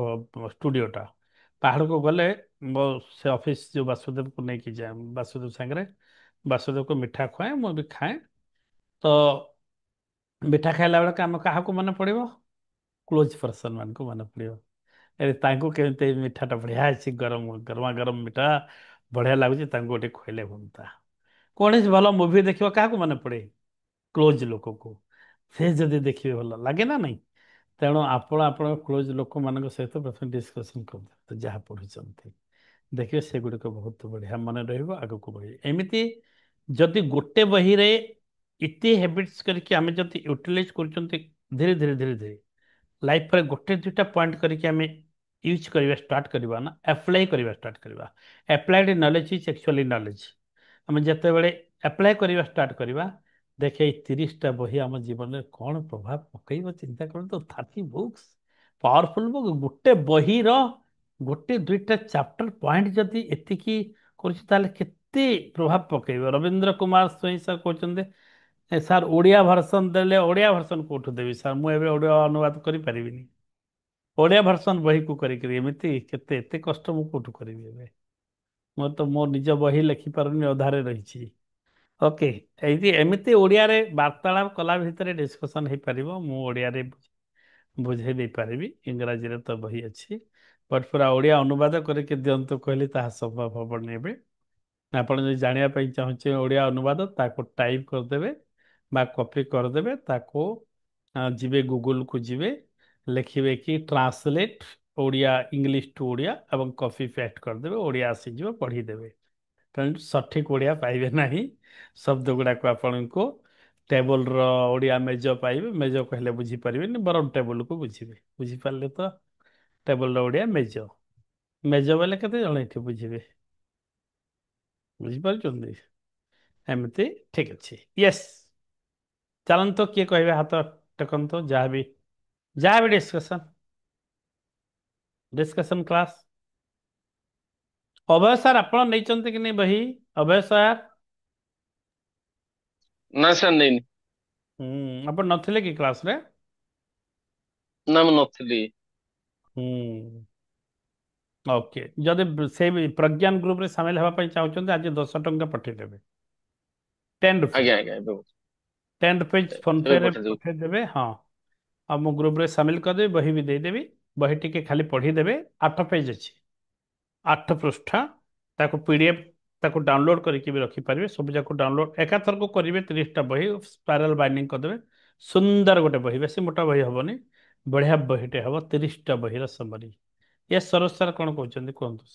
ଷ୍ଟୁଡିଓଟା, ପାହାଡ଼କୁ ଗଲେ ମୋ ସେ ଅଫିସ୍ ଯେଉଁ ବାସୁଦେବକୁ ନେଇକି ଯାଏ, ବାସୁଦେବ ସାଙ୍ଗରେ ବାସୁଦେବକୁ ମିଠା ଖୁଆଏ, ମୁଁ ବି ଖାଏ। ତ ମିଠା ଖାଇଲା ବେଳେ ଆମେ କାହାକୁ ମନେ ପଡ଼ିବ? କ୍ଲୋଜ୍ ପର୍ସନ୍ ମାନଙ୍କୁ ମନେ ପଡ଼ିବ। ତାଙ୍କୁ କେମିତି ଏଇ ମିଠାଟା ବଢ଼ିଆ ଅଛି, ଗରମା ଗରମ ମିଠା ବଢ଼ିଆ ଲାଗୁଛି, ତାଙ୍କୁ ଗୋଟେ ଖୁଆଇଲେ ହୁଅନ୍ତା। କୌଣସି ଭଲ ମୁଭି ଦେଖିବ କାହାକୁ ମନେ ପଡ଼େ? କ୍ଲୋଜ୍ ଲୋକକୁ। ସେ ଯଦି ଦେଖିବେ ଭଲ ଲାଗେ ନା ନାହିଁ? ତେଣୁ ଆପଣ ଆପଣଙ୍କ କ୍ଲୋଜ୍ ଲୋକମାନଙ୍କ ସହିତ ପ୍ରଥମେ ଡିସ୍କସନ୍ କରିଦିଅନ୍ତୁ ଯାହା ପଢ଼ୁଛନ୍ତି। ଦେଖିବେ ସେଗୁଡ଼ିକ ବହୁତ ବଢ଼ିଆ ମନେ ରହିବ, ଆଗକୁ ବଢ଼ିବ। ଏମିତି ଯଦି ଗୋଟେ ବହିରେ ଏତେ ହ୍ୟାବିଟ୍ସ କରିକି ଆମେ ଯଦି ୟୁଟିଲାଇଜ୍ କରୁଛନ୍ତି ଧୀରେ ଧୀରେ ଧୀରେ ଧୀରେ ଲାଇଫରେ ଗୋଟେ ଦୁଇଟା ପଏଣ୍ଟ କରିକି ଆମେ ୟୁଜ୍ କରିବା ଷ୍ଟାର୍ଟ କରିବା ନା, ଆପ୍ଲାଏ କରିବା ଷ୍ଟାର୍ଟ କରିବା। Applied knowledge is actually knowledge. ଆମେ ଯେତେବେଳେ ଆପ୍ଲାଏ କରିବା ଷ୍ଟାର୍ଟ କରିବା, ଦେଖେ ଏଇ 30ଟା ବହି ଆମ ଜୀବନରେ କ'ଣ ପ୍ରଭାବ ପକାଇବ ଚିନ୍ତା କରନ୍ତୁ। 30 ବୁକ୍ସ, ପାୱାରଫୁଲ୍ ବୁକ୍। ଗୋଟେ ବହିର ଗୋଟେ ଦୁଇଟା ଚାପ୍ଟର ପଏଣ୍ଟ ଯଦି ଏତିକି କରୁଛି ତାହେଲେ କେତେ ପ୍ରଭାବ ପକାଇବ। ରବୀନ୍ଦ୍ର କୁମାର ସ୍ୱାଇଁ ସାର୍ କହୁଛନ୍ତି, ସାର୍ ଓଡ଼ିଆ ଭର୍ସନ୍ ଦେଲେ, ଓଡ଼ିଆ ଭର୍ସନ୍ କେଉଁଠୁ ଦେବି ସାର୍, ମୁଁ ଏବେ ଓଡ଼ିଆ ଅନୁବାଦ କରିପାରିବିନି। ଓଡ଼ିଆ ଭର୍ସନ୍ ବହିକୁ କରିକିରି ଏମିତି କେତେ ଏତେ କଷ୍ଟ ମୁଁ କେଉଁଠୁ କରିବି ଏବେ? ମୁଁ ତ ମୋ ନିଜ ବହି ଲେଖିପାରୁନି, ଅଧାରେ ରହିଛି। ଓକେ, ଏମିତି ଓଡ଼ିଆରେ ବାର୍ତ୍ତାଳାପ କଲା ଭିତରେ ଡିସ୍କସନ୍ ହେଇପାରିବ। ମୁଁ ଓଡ଼ିଆରେ ବୁଝେଇ ଦେଇପାରିବି, ଇଂରାଜୀରେ ତ ବହି ଅଛି, ବଟ୍ ପୁରା ଓଡ଼ିଆ ଅନୁବାଦ କରିକି ଦିଅନ୍ତୁ କହିଲେ ତାହା ସମ୍ଭବ ହେବନି ଏବେ। ଆପଣ ଯଦି ଜାଣିବା ପାଇଁ ଚାହୁଁଛେ ଓଡ଼ିଆ ଅନୁବାଦ, ତାକୁ ଟାଇପ୍ କରିଦେବେ ବା କପି କରିଦେବେ, ତାକୁ ଯିବେ ଗୁଗୁଲକୁ ଯିବେ, ଲେଖିବେ କି translate Odia English to Odia ଏବଂ କପି ପେଷ୍ଟ କରିଦେବେ, ଓଡ଼ିଆ ଆସିଯିବ, ପଢ଼ିଦେବେ। ତେଣୁ ସଠିକ୍ ଓଡ଼ିଆ ପାଇବେ ନାହିଁ। ଶବ୍ଦ ଗୁଡ଼ାକ ଆପଣଙ୍କୁ ଟେବୁଲର ଓଡ଼ିଆ ମେଜ ପାଇବେ, ମେଜ କହିଲେ ବୁଝିପାରିବେନି, ବରଂ ଟେବୁଲକୁ ବୁଝିବେ। ବୁଝିପାରିଲେ ତ? ଟେବୁଲର ଓଡ଼ିଆ ମେଜ, ମେଜ ବୋଲେ କେତେ ଜଣ ଏଠି ବୁଝିବେ? ବୁଝିପାରୁଛନ୍ତି? ଏମିତି ଠିକ୍ ଅଛି। ୟେସ୍, ଚାଲନ୍ତୁ କିଏ କହିବେ ହାତ ଟେକନ୍ତୁ। ଯାହା ବି ଡିସ୍କସନ୍ କ୍ଲାସ୍। ଅଭୟ ସାର୍ ଆପଣ ନେଇଛନ୍ତି କି ନାହିଁ ବହି? ଅଭୟ ସାର୍? ନା ସାର୍ ନେଇନି। ଆପଣ ନଥିଲେ କି କ୍ଲାସରେ? ନା ମୁଁ ନଥିଲି। ଓକେ, ଯଦି ସେଇ ପ୍ରଜ୍ଞାନ ଗ୍ରୁପରେ ସାମିଲ ହେବା ପାଇଁ ଚାହୁଁଛନ୍ତି ଆଜି 10 ଟଙ୍କା ପଠେଇଦେବେ। 10 ରୁପିଜ, ଆଜ୍ଞା ଆଜ୍ଞା ଏବେ 10 ରୁପିଜ ଫୋନ ଏବେ ପେରେ ପଠେଇଦେବି। ପଠେଇଦେବେ। ହଁ, ଆଉ ମୁଁ ଗ୍ରୁପରେ ସାମିଲ କରିଦେବି, ବହି ବି ଦେଇଦେବି। ବହି ଟିକେ ଖାଲି ପଢ଼ିଦେବେ। 8 ପେଜ ଅଛି, 8 ପୃଷ୍ଠା। ତାକୁ PDF, ତାକୁ ଡାଉନଲୋଡ କରିକି ବି ରଖିପାରିବେ। ସବୁ ଯାକ ଡାଉନଲୋଡ ଏକାଥରକୁ କରିବେ। 30ଟା ବହି ସ୍ପାଇରାଲ ବାଇଣ୍ଡିଂ କରିଦେବେ। ସୁନ୍ଦର ଗୋଟେ ବହି, ବେଶୀ ମୋଟା ବହି ହବନି, ବଢିଆ ବହିଟେ ହବ। 30ଟା ବହିର ସମରି। ସରୋଜ ସାର୍ କ'ଣ କହୁଛନ୍ତି କୁହନ୍ତୁ?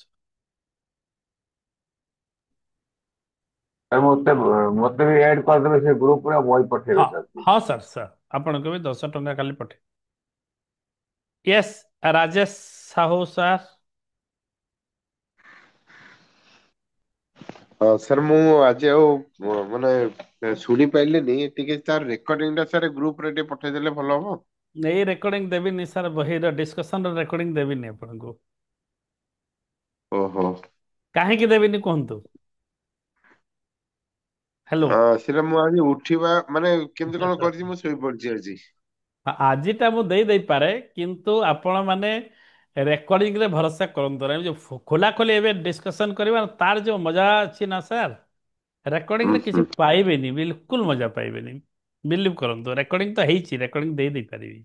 ମତେ ମତେ ବି ଆଡ୍ କରିଦେବେ ସେ ଗ୍ରୁପରେ, ବହି ହଁ ପଠେଇବେ ସାର୍। ହଁ ସାର୍ ଆପଣଙ୍କୁ ବି 10 ଟଙ୍କା ଖାଲି ପଠେଇ। ରାଜେଶ ସାହୁ ସାର୍। ସାର୍ ମୁଁ ଆଜି ଆଉ ମାନେ ଶୁଣି ପାରିଲିନି ଟିକେ, ତାର ରେକର୍ଡିଂ ଟା ସାର୍ ଗ୍ରୁପରେ ଟିକେ ପଠେଇଦେଲେ ଭଲ ହବ। ଏଇ ରେକର୍ଡିଂ ଦେବିନି ସାର୍, ବହିର ଡିସ୍କସନର ରେକର୍ଡିଂ ଦେବିନି ଆପଣଙ୍କୁ। ଓହୋ, କାହିଁକି ଦେବିନି କୁହନ୍ତୁ? ହ୍ୟାଲୋ। ସେଟା ମୁଁ ଆଜି ଉଠିବା ମାନେ କେମିତି କଣ କରିଛି, ମୁଁ ଶୋଇପଡିଛି ଆଜି। ଆଜିଟା ମୁଁ ଦେଇପାରେ, କିନ୍ତୁ ଆପଣ ମାନେ ରେକର୍ଡିଂରେ ଭରସା କରନ୍ତୁ ନାହିଁ। ଯେଉଁ ଖୋଲାଖୋଲି ଏବେ ଡିସ୍କସନ୍ କରିବା, ତାର ଯେଉଁ ମଜା ଅଛି ନା ସାର୍, ରେକର୍ଡିଂରେ କିଛି ପାଇବେନି, ବିଲକୁଲ ମଜା ପାଇବେନି। ବିଲିଭ କରନ୍ତୁ, ରେକର୍ଡିଂ ତ ହେଇଛି, ରେକର୍ଡିଂ ଦେଇପାରିବି।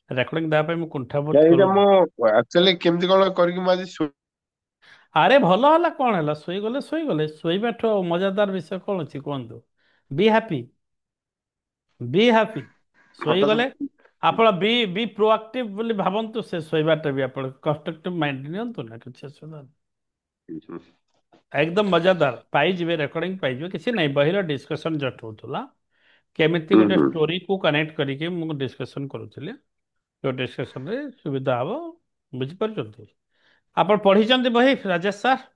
ରେକର୍ଡିଂ ଦେବା ପାଇଁ ମୁଁ କୁଣ୍ଠାବୋଧ ଏଇଟା କରୁନି। ମୁଁ ଆକ୍ଚୁଆଲି କେମିତି କଣ କରିକି ମୁଁ ଆଜି ଆରେ ଭଲ ହେଲା, କ'ଣ ହେଲା? ଶୋଇଗଲେ। ଶୋଇବାଠୁ ମଜାଦାର ବିଷୟ କ'ଣ ଅଛି କୁହନ୍ତୁ? ବି ହାପି, ବି ହାପି। ହଠାତ୍ ଶୋଇଗଲେ ଆପଣ ବି ପ୍ରୋଆକ୍ଟିଭ ବୋଲି ଭାବନ୍ତୁ। ସେ ଶୋଇବାଟା ବି ଆପଣ କନଷ୍ଟ୍ରକ୍ଟିଭ ମାଇଣ୍ଡ ନିଅନ୍ତୁ ନା, କିଛି ଅସୁବିଧା ନାହିଁ। ଏକଦମ ମଜାଦାର ପାଇଯିବେ, ରେକର୍ଡିଂ ପାଇଯିବେ, କିଛି ନାହିଁ। ବହିର ଡିସ୍କସନ ଜଷ୍ଟ ହଉଥିଲା, କେମିତି ଗୋଟେ ଷ୍ଟୋରିକୁ କନେକ୍ଟ କରିକି ମୁଁ ଡିସ୍କସନ କରୁଥିଲି। ଯେଉଁ ଡିସ୍କସନରେ ସୁବିଧା ହବ, ବୁଝିପାରୁଛନ୍ତି? ଆପଣ ପଢିଛନ୍ତି ବହି ରାଜେଶ ସାର୍?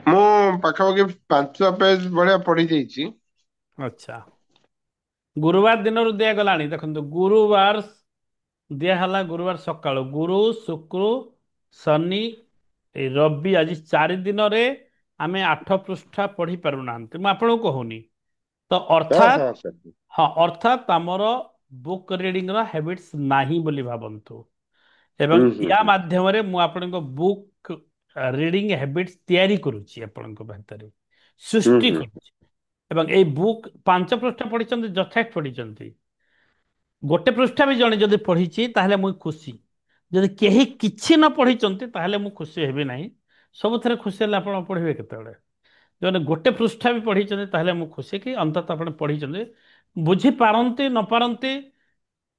ମୁଁ ପାଖାପାଖି 5 ପେଜ ଭଳିଆ ପଢି ଯାଇଛି। ଆଚ୍ଛା, ଗୁରୁବାର ଦିନରୁ ଦିଆଗଲାଣି। ଦେଖନ୍ତୁ, ଗୁରୁବାର ଦିଆହେଲା, ଗୁରୁବାର ସକାଳୁ, ଗୁରୁ ଶୁକ୍ର ଶନି ରବି, ଆଜି 4 ଦିନରେ ଆମେ 8 ପୃଷ୍ଠା ପଢି ପାରୁନାହାନ୍ତି। ମୁଁ ଆପଣଙ୍କୁ କହୁନି ତ, ହଁ ଅର୍ଥାତ୍ ହଁ ସାର୍। ହଁ, ଅର୍ଥାତ୍ ଆମର ବୁକ୍ ରିଡିଂର ହ୍ୟାବିଟ୍ସ ନାହିଁ ବୋଲି ଭାବନ୍ତୁ। ଏବଂ ୟା ମାଧ୍ୟମରେ ମୁଁ ଆପଣଙ୍କ ବୁକ୍ ରିଡିଂ ହ୍ୟାବିଟ୍ସ ତିଆରି କରୁଛି ଆପଣଙ୍କ ଭିତରେ, ସୃଷ୍ଟି କରୁଛି। ଏବଂ ଏଇ ବୁକ୍ 5 ପୃଷ୍ଠା ପଢିଛନ୍ତି, ଯଥେଷ୍ଟ ପଢିଛନ୍ତି। ଗୋଟେ ପୃଷ୍ଠା ବି ଜଣେ ଯଦି ପଢିଛି ତାହେଲେ ମୁଁ ଖୁସି। ଯଦି କେହି କିଛି ନ ପଢିଛନ୍ତି ତାହେଲେ ମୁଁ ଖୁସି ହେବି ନାହିଁ। ସବୁଥିରେ ଖୁସି ହେଲେ ଆପଣ ପଢିବେ କେତେବେଳେ? ଯେଉଁମାନେ ଗୋଟେ ପୃଷ୍ଠା ବି ପଢିଛନ୍ତି ତାହେଲେ ମୁଁ ଖୁସି କି ଅନ୍ତତଃ ଆପଣ ପଢିଛନ୍ତି। ବୁଝିପାରନ୍ତି ନ ପାରନ୍ତି,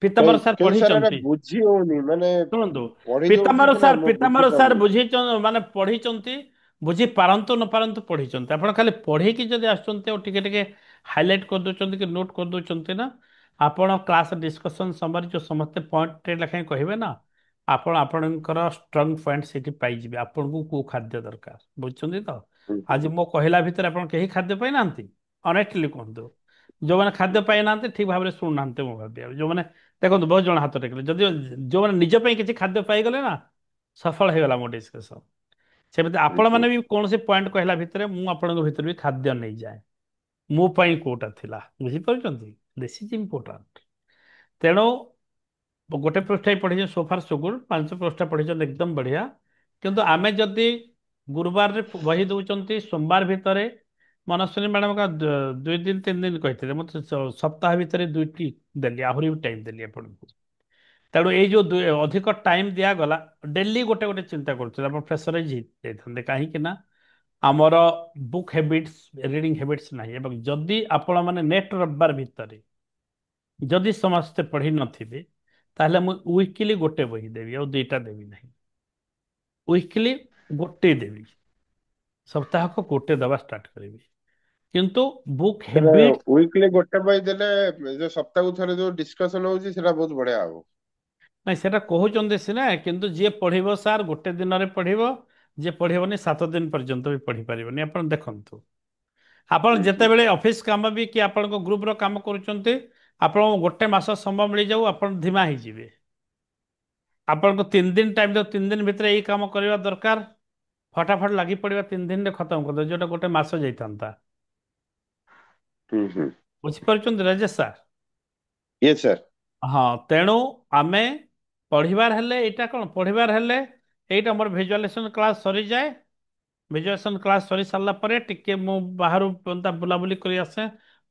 ପିତାମ୍ବର ସାର୍ କିନ୍ତୁ ସାର୍ ଏଟା ପଢିଛନ୍ତି। ବୁଝି ହଉନି, ମାନେ ଶୁଣନ୍ତୁ, ପଢି ଦଉଛି ପିତାମ୍ବର ସିନା ସାର୍ ମୁଁ ପିତାମ୍ବର ସାର୍ ବୁଝିପାରୁନି। ବୁଝେଇଛନ୍ତି, ମାନେ ପଢିଛନ୍ତି। ବୁଝି ପାରନ୍ତୁ ନ ପାରନ୍ତୁ ପଢିଛନ୍ତି। ଆପଣ ଖାଲି ପଢେଇକି ଯଦି ଆସୁଛନ୍ତି ଆଉ ଟିକେ ଟିକେ ହାଇଲାଇଟ୍ କରିଦେଉଛନ୍ତି କି ନୋଟ୍ କରିଦେଉଛନ୍ତି ନା, ଆପଣ କ୍ଲାସ୍ ଡିସ୍କସନ୍ ସମୟରେ ଯେଉଁ ସମସ୍ତେ ପଏଣ୍ଟ ଲେଖାଏଁ କହିବେ ନା, ଆପଣ ଆପଣଙ୍କର ଷ୍ଟ୍ରଙ୍ଗ ପଏଣ୍ଟ ସେଠି ପାଇଯିବେ। ଆପଣଙ୍କୁ କେଉଁ ଖାଦ୍ୟ ଦରକାର, ବୁଝୁଛନ୍ତି ତ? ଆଜି ମୋ କହିଲା ଭିତରେ ଆପଣ କେହି ଖାଦ୍ୟ ପାଇନାହାନ୍ତି? ଅନେଷ୍ଟଲି କୁହନ୍ତୁ। ଯେଉଁମାନେ ଖାଦ୍ୟ ପାଇନାହାନ୍ତି ଠିକ୍ ଭାବରେ ଶୁଣୁନାହାନ୍ତି ମୁଁ ଭାବି। ଯେଉଁମାନେ ଦେଖନ୍ତୁ, ବହୁତ ଜଣ ହାତ ଟେକିଲେ। ଯଦି ଯେଉଁମାନେ ନିଜ ପାଇଁ କିଛି ଖାଦ୍ୟ ପାଇଗଲେ ନା, ସଫଳ ହେଇଗଲା ମୋ ଡିସ୍କସନ୍। ସେମିତି ଆପଣମାନେ ବି କୌଣସି ପଏଣ୍ଟ କହିଲା ଭିତରେ ମୁଁ ଆପଣଙ୍କ ଭିତରେ ବି ଖାଦ୍ୟ ନେଇଯାଏ। ମୋ ପାଇଁ କୋଉଟା ଥିଲା, ବୁଝିପାରୁଛନ୍ତି? This is important. ତେଣୁ ଗୋଟେ ପୃଷ୍ଠା ପଢିଛେ, ସୋଫାର ସୁଗୁଡ 5 ପୃଷ୍ଠା ପଢିଛନ୍ତି, ଏକଦମ ବଢିଆ। କିନ୍ତୁ ଆମେ ଯଦି ଗୁରୁବାରରେ ବହି ଦଉଛନ୍ତି, ସୋମବାର ଭିତରେ ମନସ୍ୱିନୀ ମ୍ୟାଡାମ 2 ଦିନ 3 ଦିନ କହିଥିଲେ, ମୁଁ ସପ୍ତାହ ଭିତରେ 2ଟି ଦେଲି, ଆହୁରି ବି ଟାଇମ୍ ଦେଲି ଆପଣଙ୍କୁ। ତେଣୁ ଏଇ ଯୋଉ ଅଧିକ ଟାଇମ୍ ଦିଆଗଲା, ଡେଲି ଗୋଟେ ଗୋଟେ ଚିନ୍ତା କରୁଥିଲେ ଆପଣ ପ୍ରେସରାଇଜ ହେଇଯାଇଥାନ୍ତେ। କାହିଁକି ନା ଆମର ବୁକ୍ ହ୍ୟାବିଟ୍ସ, ରିଡିଂ ହ୍ୟାବିଟ୍ସ ନାହିଁ। ଏବଂ ଯଦି ଆପଣମାନେ ନେକ୍ସଟ ରବିବାର ଭିତରେ ଯଦି ସମସ୍ତେ ପଢି ନଥିବେ ତାହେଲେ ମୁଁ ୱିକଲି ଗୋଟେ ବହି ଦେବି, ଆଉ 2ଟା ଦେବି ନାହିଁ। ୱିକଲି ଗୋଟେ ଦେବି, ସପ୍ତାହକୁ ଗୋଟେ ଦେବା ଷ୍ଟାର୍ଟ କରିବି। କିନ୍ତୁ ବୁକ୍ ହ୍ୟାବିଟ୍, ୱିକଲି ଗୋଟେ ବହି ଦେଲେ ଯୋଉ ସପ୍ତାହକୁ ଥରେ ଯୋଉ ଡିସ୍କସନ ହଉଛି ସେଟା ବହୁତ ବଢିଆ ହବ। ନାଇଁ ସେଟା କହୁଛନ୍ତି ସିନା, କିନ୍ତୁ ଯିଏ ପଢିବ ସାର୍ ଗୋଟେ ଦିନରେ ପଢିବ, ଯିଏ ପଢିବନି 7 ଦିନ ପର୍ଯ୍ୟନ୍ତ ବି ପଢିପାରିବନି। ଆପଣ ଦେଖନ୍ତୁ, ଆପଣ ଯେତେବେଳେ ଅଫିସ କାମ ବି କି ଆପଣଙ୍କ ଗ୍ରୁପର କାମ କରୁଛନ୍ତି, ଆପଣଙ୍କୁ ଗୋଟେ ମାସ ସମୟ ମିଳିଯାଉ, ଆପଣ ଧିମା ହେଇଯିବେ। ଆପଣଙ୍କୁ 3 ଦିନ ଟାଇମ୍ ଦିଅ, 3 ଦିନ ଭିତରେ ଏଇ କାମ କରିବା ଦରକାର, ଫଟାଫଟ ଲାଗି ପଡିବା, 3 ଦିନରେ ଖତମ କରିଦେବ, ଯୋଉଟା ଗୋଟେ ମାସ ଯାଇଥାନ୍ତା। ବୁଝିପାରୁଛନ୍ତି ରାଜେଶ ସାର୍? ଇଏ ସାର୍। ହଁ, ତେଣୁ ଆମେ ପଢିବାର ହେଲେ ଏଇଟା କ'ଣ, ପଢିବାର ହେଲେ ଏଇଟା ମୋର ଭିଜୁଆଲେସନ କ୍ଲାସ୍ ସରିଯାଏ। ଭିଜୁଆଲେସନ କ୍ଲାସ୍ ସରି ସାରିଲା ପରେ ଟିକେ ମୁଁ ବାହାରୁ ବୁଲାବୁଲି କରି ଆସେ,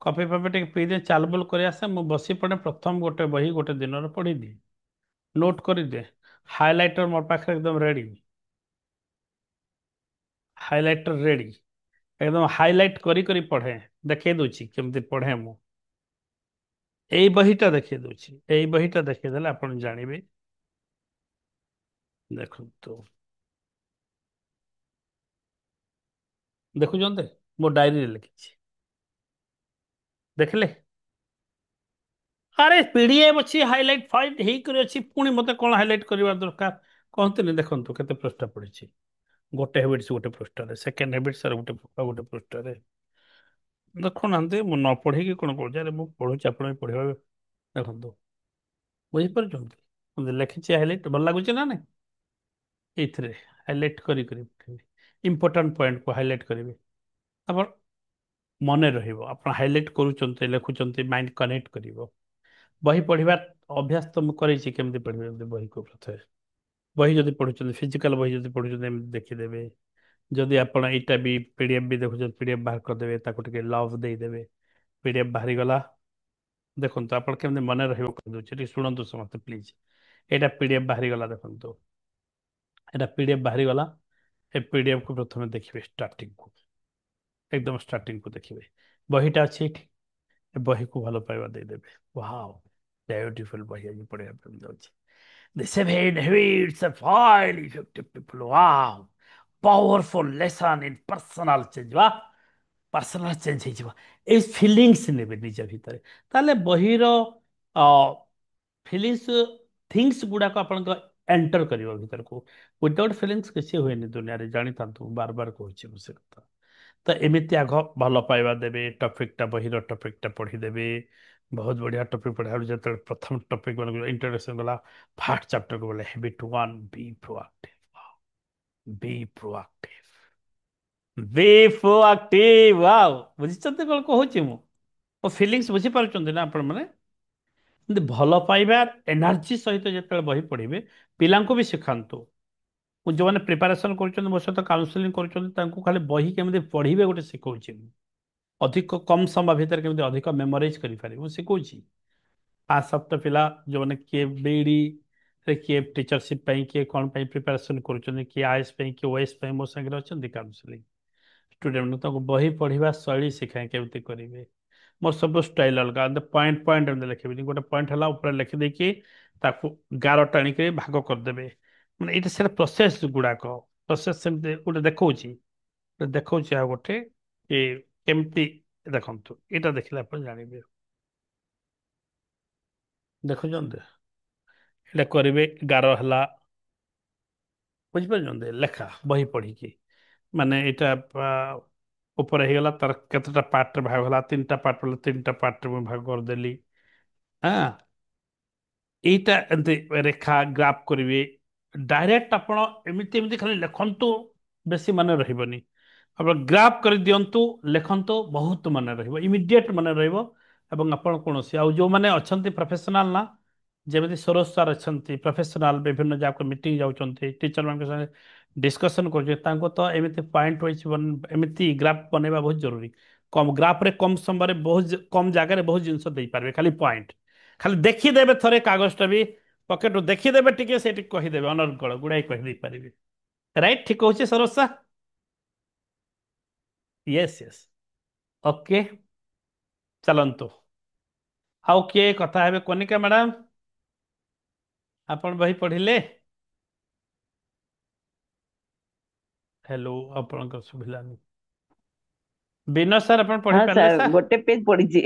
କଫି ଫଫି ଟିକେ ପିଇଦିଏ, ଚାଲବୁଲ କରି ଆସେ। ମୁଁ ବସି ପଡ଼େ, ପ୍ରଥମ ଗୋଟେ ବହି ଗୋଟେ ଦିନରେ ପଢିଦିଏ, ନୋଟ୍ କରିଦିଏ। ହାଇଲାଇଟର ମୋ ପାଖରେ ଏକଦମ ରେଡି, ହାଇଲାଇଟର ରେଡି, एकदम हाईलाइट करी करी पढ़े। देखे दूची केमती पढ़े मु, एई बहीटा देखे दूची, एई बहीटा देखे देले आपण जानिबे। देखंतु, देखुचंते मो डायरी रे लिखिछि, देखले? अरे पीडीएफ अछि, हाईलाइट फाइल हेई करे अछि, पुणी मते कोन हाईलाइट करबा दरकार कहंतनी। देखंतु केते पृष्ठ पढिछि, गोटे हेबिट्स गोटे पृष्ठ रे, सेकंड हेबिट्स रे गोटे पृष्ठ रे। देखुनांते मु न पढ़ी कि कोन कहूछ, अरे मु पढुछि, आपण भी पढिबा। देखंतु, बुझि पारुछंती, लिखिछि हाईलाइट, भल लागुछि ना नहीं? एइथरे हाईलाइट करी करी इंपोर्टेंट पॉइंट को हाईलाइट करिवे, अपन मने रहिबो। आपण हाईलाइट करूचंते, लेखुचंते, माइंड कनेक्ट करिवो। बही पढ़िबा अभ्यास तो मु करेछि। केमती पढ़िबे बही को? प्रथमे बही जदि पढुचंते, फिजिकल बही जदि पढुचंते, एमती देखिदेबे। जदि आपण एटा भी पीडीएफ भी देखुचंते, पीडीएफ बाहर करदेबे, ताको टिके लव देदेबे, पीडीएफ बाहरी गला। देखंतु आपण केमती मने रहिबो कहदउछि, टिके सुनंतु समस्त प्लीज। एटा पीडीएफ बाहरी गला, देखंतु एटा पीडीएफ बाहरी गला। ए पीडीएफ को प्रथमे देखिबे, स्टार्टिंग को, एकदम स्टार्टिंग को देखिबे। बहीटा अछि एठी, ए बही को भलो पाइबा देदेबे। वाओ, ब्यूटीफुल बही आज पढ़िया पे जाउछि। The 7 habits of highly effective people. Wow, powerful lesson in personal change। वाह, पर्सनाल चेंज ହେଇଯିବ। ଏଇ ଫିଲିଙ୍ଗସ୍ ନେବେ ନିଜ ଭିତରେ, ତାହେଲେ ବହିର ଫିଲିଙ୍ଗସ୍, ଥିଙ୍ଗସ୍ ଗୁଡାକ ଆପଣଙ୍କ ଏଣ୍ଟର କରିବ ଭିତରକୁ। ୱିଦାଉଟ୍ ଫିଲିଙ୍ଗସ୍ କିଛି ହୁଏନି ଦୁନିଆରେ, ଜାଣିଥାନ୍ତୁ। ବାର ବାର କହୁଛି ମୁଁ ସେ କଥା। ତ ଏମିତି ଆଗ ଭଲ ପାଇବା ଦେବେ, ଟପିକଟା, ବହିର ଟପିକଟା ପଢିଦେବେ। ବହୁତ ବଢିଆ ଟପିକ ପଢିବା। ଯେତେବେଳେ ପ୍ରଥମ ଟପିକ ମାନଙ୍କୁ ଇଣ୍ଟ୍ରୋଡକ୍ସନ ଗଲା, ଫାର୍ଷ୍ଟ ଚାପ୍ଟରକୁ ଗଲେ, ହ୍ୟାବିଟ୍ 1, ବି ପ୍ରୋଆକ୍ଟିଭ। ବି ପ୍ରୋଆକ୍ଟିଭ, ବି ପ୍ରୋଆକ୍ଟିଭ। ୱାଓ, ବୁଝିଛନ୍ତି କ'ଣ କହୁଛି ମୁଁ? ଓ ଫିଲିଙ୍ଗସ୍ ବୁଝିପାରୁଛନ୍ତି ନା ଆପଣ ମାନେ? କିନ୍ତୁ ଭଲ ପାଇବା ଏନର୍ଜି ସହିତ ଯେତେବେଳେ ବହି ପଢ଼ିବେ ପିଲାଙ୍କୁ ବି ଶିଖାନ୍ତୁ। ମୁଁ ଯେଉଁମାନେ ପ୍ରିପାରେସନ୍ କରୁଛନ୍ତି ମୋ ସହିତ କାଉନସିଲିଂ କରୁଛନ୍ତି ତାଙ୍କୁ ଖାଲି ବହି କେମିତି ପଢ଼ିବେ ଗୋଟେ ଶିଖଉଛି ମୁଁ। ଅଧିକ କମ୍ ସମୟ ଭିତରେ କେମିତି ଅଧିକ ମେମୋରାଇଜ୍ କରିପାରିବେ ମୁଁ ଶିଖଉଛି। 5-7 ପିଲା ଯେଉଁମାନେ କିଏ ବିଇଡ଼ିରେ କିଏ ଟିଚରସିପ୍ ପାଇଁ କିଏ କ'ଣ ପାଇଁ ପ୍ରିପାରେସନ୍ କରୁଛନ୍ତି କିଏ ଆଇଏଏସ୍ ପାଇଁ କିଏ ଓଏଏସ୍ ପାଇଁ ମୋ ସାଙ୍ଗରେ ଅଛନ୍ତି କାଉନସିଲିଂ ଷ୍ଟୁଡେଣ୍ଟ ତାଙ୍କୁ ବହି ପଢ଼ିବା ଶୈଳୀ ଶିଖାଏ କେମିତି କରିବେ। ମୋର ସବୁ ଷ୍ଟାଇଲ୍ ଅଲଗା ପଏଣ୍ଟ ପଏଣ୍ଟ ଏମିତି ଲେଖିବିନି ଗୋଟେ ପଏଣ୍ଟ ହେଲା ଉପରେ ଲେଖିଦେଇକି ତାକୁ ଗାର ଟାଣିକି ଭାଗ କରିଦେବେ ମାନେ ଏଇଟା ସେଟା ପ୍ରୋସେସ୍ ଗୁଡ଼ାକ ପ୍ରୋସେସ୍ ସେମିତି ଗୋଟେ ଦେଖଉଛି ଆଉ ଗୋଟେ କି କେମିତି ଦେଖନ୍ତୁ ଏଇଟା ଦେଖିଲା ପରେ ଜାଣିବେ। ଦେଖୁଛନ୍ତି ଏଇଟା କରିବେ ଗାର ହେଲା ବୁଝିପାରୁଛନ୍ତି ଲେଖା ବହି ପଢ଼ିକି ମାନେ ଏଇଟା ଉପରେ ହେଇଗଲା ତାର କେତେଟା ପାର୍ଟରେ ଭାଗ ହେଲା 3ଟା ପାର୍ଟ ବୋଲେ 3ଟା ପାର୍ଟରେ ମୁଁ ଭାଗ କରିଦେଲି। ହଁ এইটা ଏମିତି ରେଖା ଗ୍ରାଫ୍ କରିବେ ଡାଇରେକ୍ଟ ଆପଣ ଏମିତି ଏମିତି ଖାଲି ଲେଖନ୍ତୁ ବେଶୀ ମନେ ରହିବନି ଆପଣ ଗ୍ରାଫ୍ କରିଦିଅନ୍ତୁ ଲେଖନ୍ତୁ ବହୁତ ମନେ ରହିବ ଇମିଡିଏଟ୍ ମନେ ରହିବ ଏବଂ ଆପଣ କୌଣସି ଆଉ ଯେଉଁମାନେ ଅଛନ୍ତି ପ୍ରଫେସନାଲ ନା ଯେମିତି ସରୋଜ ସାର୍ ଅଛନ୍ତି ପ୍ରଫେସନାଲ ବିଭିନ୍ନ ଯାକ ମିଟିଂ ଯାଉଛନ୍ତି ଟିଚର ମାନଙ୍କ ସାଙ୍ଗେ ଡିସ୍କସନ୍ କରୁଛନ୍ତି ତାଙ୍କୁ ତ ଏମିତି ପଏଣ୍ଟ ୱାଇଜ୍ ଏମିତି ଗ୍ରାଫ୍ ବନେଇବା ବହୁତ ଜରୁରୀ କମ୍ ଗ୍ରାଫରେ କମ୍ ସମୟରେ ବହୁତ କମ୍ ଜାଗାରେ ବହୁତ ଜିନିଷ ଦେଇପାରିବେ ଖାଲି ପଏଣ୍ଟ ଖାଲି ଦେଖିଦେବେ ଥରେ କାଗଜଟା ବି ପକେଟରୁ ଦେଖିଦେବେ ଟିକେ ସେଠି କହିଦେବେ ଅନର୍ଗଳ ଗୁଡ଼ାଏ କହିଦେଇପାରିବେ ରାଇଟ୍ ଠିକ କହୁଛି Saroj sir Yes Yes okay ଚାଲନ୍ତୁ ଆଉ କିଏ କଥା ହେବେ କନିକା ମ୍ୟାଡ଼ାମ ଆପଣ ବହି ପଢ଼ିଲେ ହ୍ୟାଲୋ ଆପଣଙ୍କର ସୁଭିଲାନି ବିନୟ ସାର୍ ଆପଣ ହଁ ପଢ଼ିପାରିଲେ ସାର୍ ସାର୍ ଗୋଟେ ପେଜ ପଢିଛି।